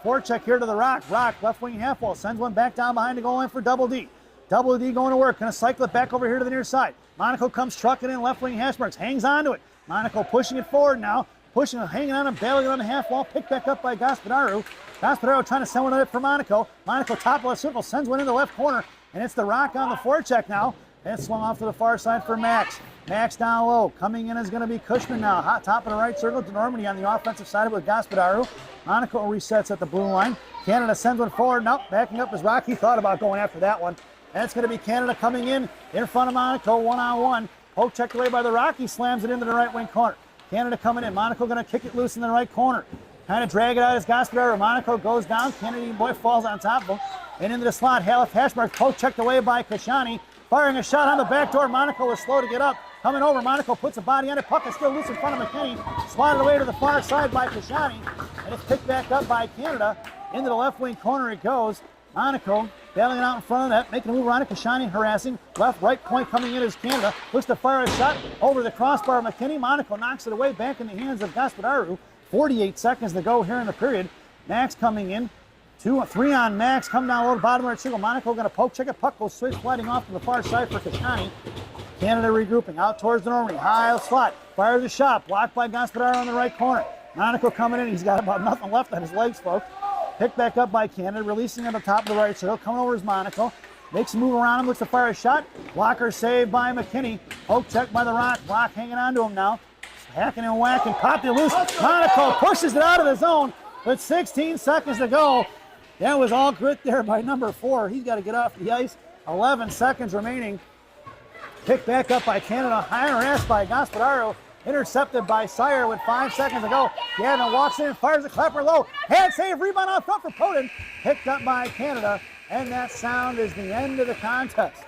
forecheck here to the Rock. Rock left wing half wall, sends one back down behind the goal line for double D. Double D going to work, going to cycle it back over here to the near side. Monaco comes trucking in, left wing hash marks, hangs on to it. Monaco pushing it forward now, pushing it, hanging on and bailing it on the half wall, picked back up by Gaspadaro. Gaspadaro trying to send one of it for Monaco. Monaco top of the circle, sends one in the left corner, and it's the Rock on the forecheck now. And it's swung off to the far side for Max. Max down low, coming in is going to be Cushman now. Hot top of the right circle, de Normandy on the offensive side with Gaspadaro. Monaco resets at the blue line. Canada sends one forward, nope, backing up is Rock. He thought about going after that one. And it's going to be Canada coming in front of Monaco, one-on-one. Poke checked away by the Rock. He slams it into the right wing corner. Canada coming in. Monaco going to kick it loose in the right corner. Kind of drag it out as Gaspararo. Monaco goes down. Canadian boy falls on top of him. And into the slot, Hashmark poke checked away by Kashani. Firing a shot on the back door. Monaco is slow to get up. Coming over, Monaco puts a body on it. Puck is still loose in front of McKinney. Swatted away to the far side by Kashani. And it's picked back up by Canada. Into the left wing corner it goes. Monaco battling it out in front of that, making a move around it. Kashani harassing. Left, right point coming in is Canada. Looks to fire a shot over the crossbar of McKinney. Monaco knocks it away back in the hands of Gaspararo. 48 seconds to go here in the period. Max coming in. 3 on Max. Come down low to the bottom right circle. Monaco going to poke check it. Puck goes switch sliding off to the far side for Kashani. Canada regrouping out towards the Normandy. High slot. Fires a shot. Blocked by Gaspararo on the right corner. Monaco coming in. He's got about nothing left on his legs, folks. Picked back up by Canada. Releasing on the top of the right circle. Coming over is Monaco. Makes a move around him. Looks to fire a shot. Blocker saved by McKinney. Poke check by the Rock. Rock hanging on to him now. Hacking and whacking. Popped it loose. Monaco pushes it out of the zone with 16 seconds to go. That was all grit there by number 4. He's got to get off the ice. 11 seconds remaining. Picked back up by Canada. High harassed by Gaspararo. Intercepted by Sire with 5 seconds to go. Gavin walks in, fires a clapper low. Hand save, rebound off front for Poden. Picked up by Canada. And that sound is the end of the contest.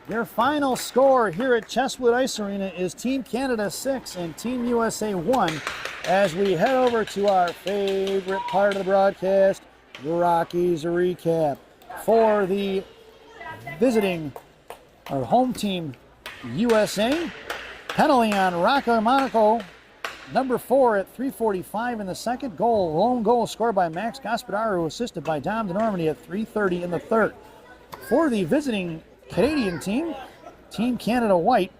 Your final score here at Chesswood Ice Arena is Team Canada 6 and Team USA 1 as we head over to our favorite part of the broadcast, the Rockies recap. For the visiting or home team USA, penalty on Rocco Monaco, number 4 at 3:45 in the second. Lone goal scored by Max Gaspararo, assisted by Dom DeNormandy at 3:30 in the third. For the visiting Canadian team, Team Canada White,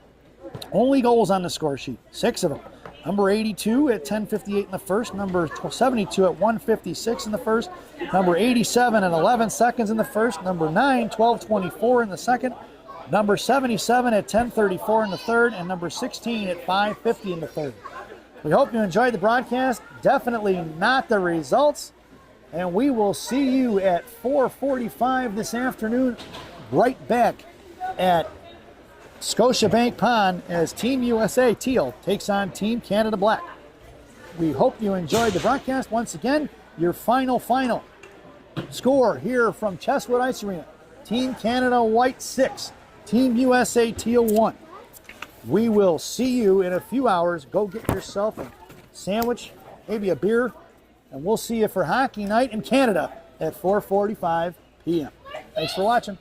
only goals on the score sheet, 6 of them. Number 82 at 10:58 in the first, number 72 at 1:56 in the first, number 87 at 11 seconds in the first, number 9, 12:24 in the second, number 77 at 10:34 in the third, and number 16 at 5:50 in the third. We hope you enjoyed the broadcast. Definitely not the results. And we will see you at 4:45 this afternoon, right back at Scotiabank Pond as Team USA Teal takes on Team Canada Black. We hope you enjoyed the broadcast. Once again, your final score here from Chesswood Ice Arena. Team Canada White 6, Team USA Teal 1. We will see you in a few hours. Go get yourself a sandwich, maybe a beer, and we'll see you for hockey night in Canada at 4:45 p.m. Thanks for watching.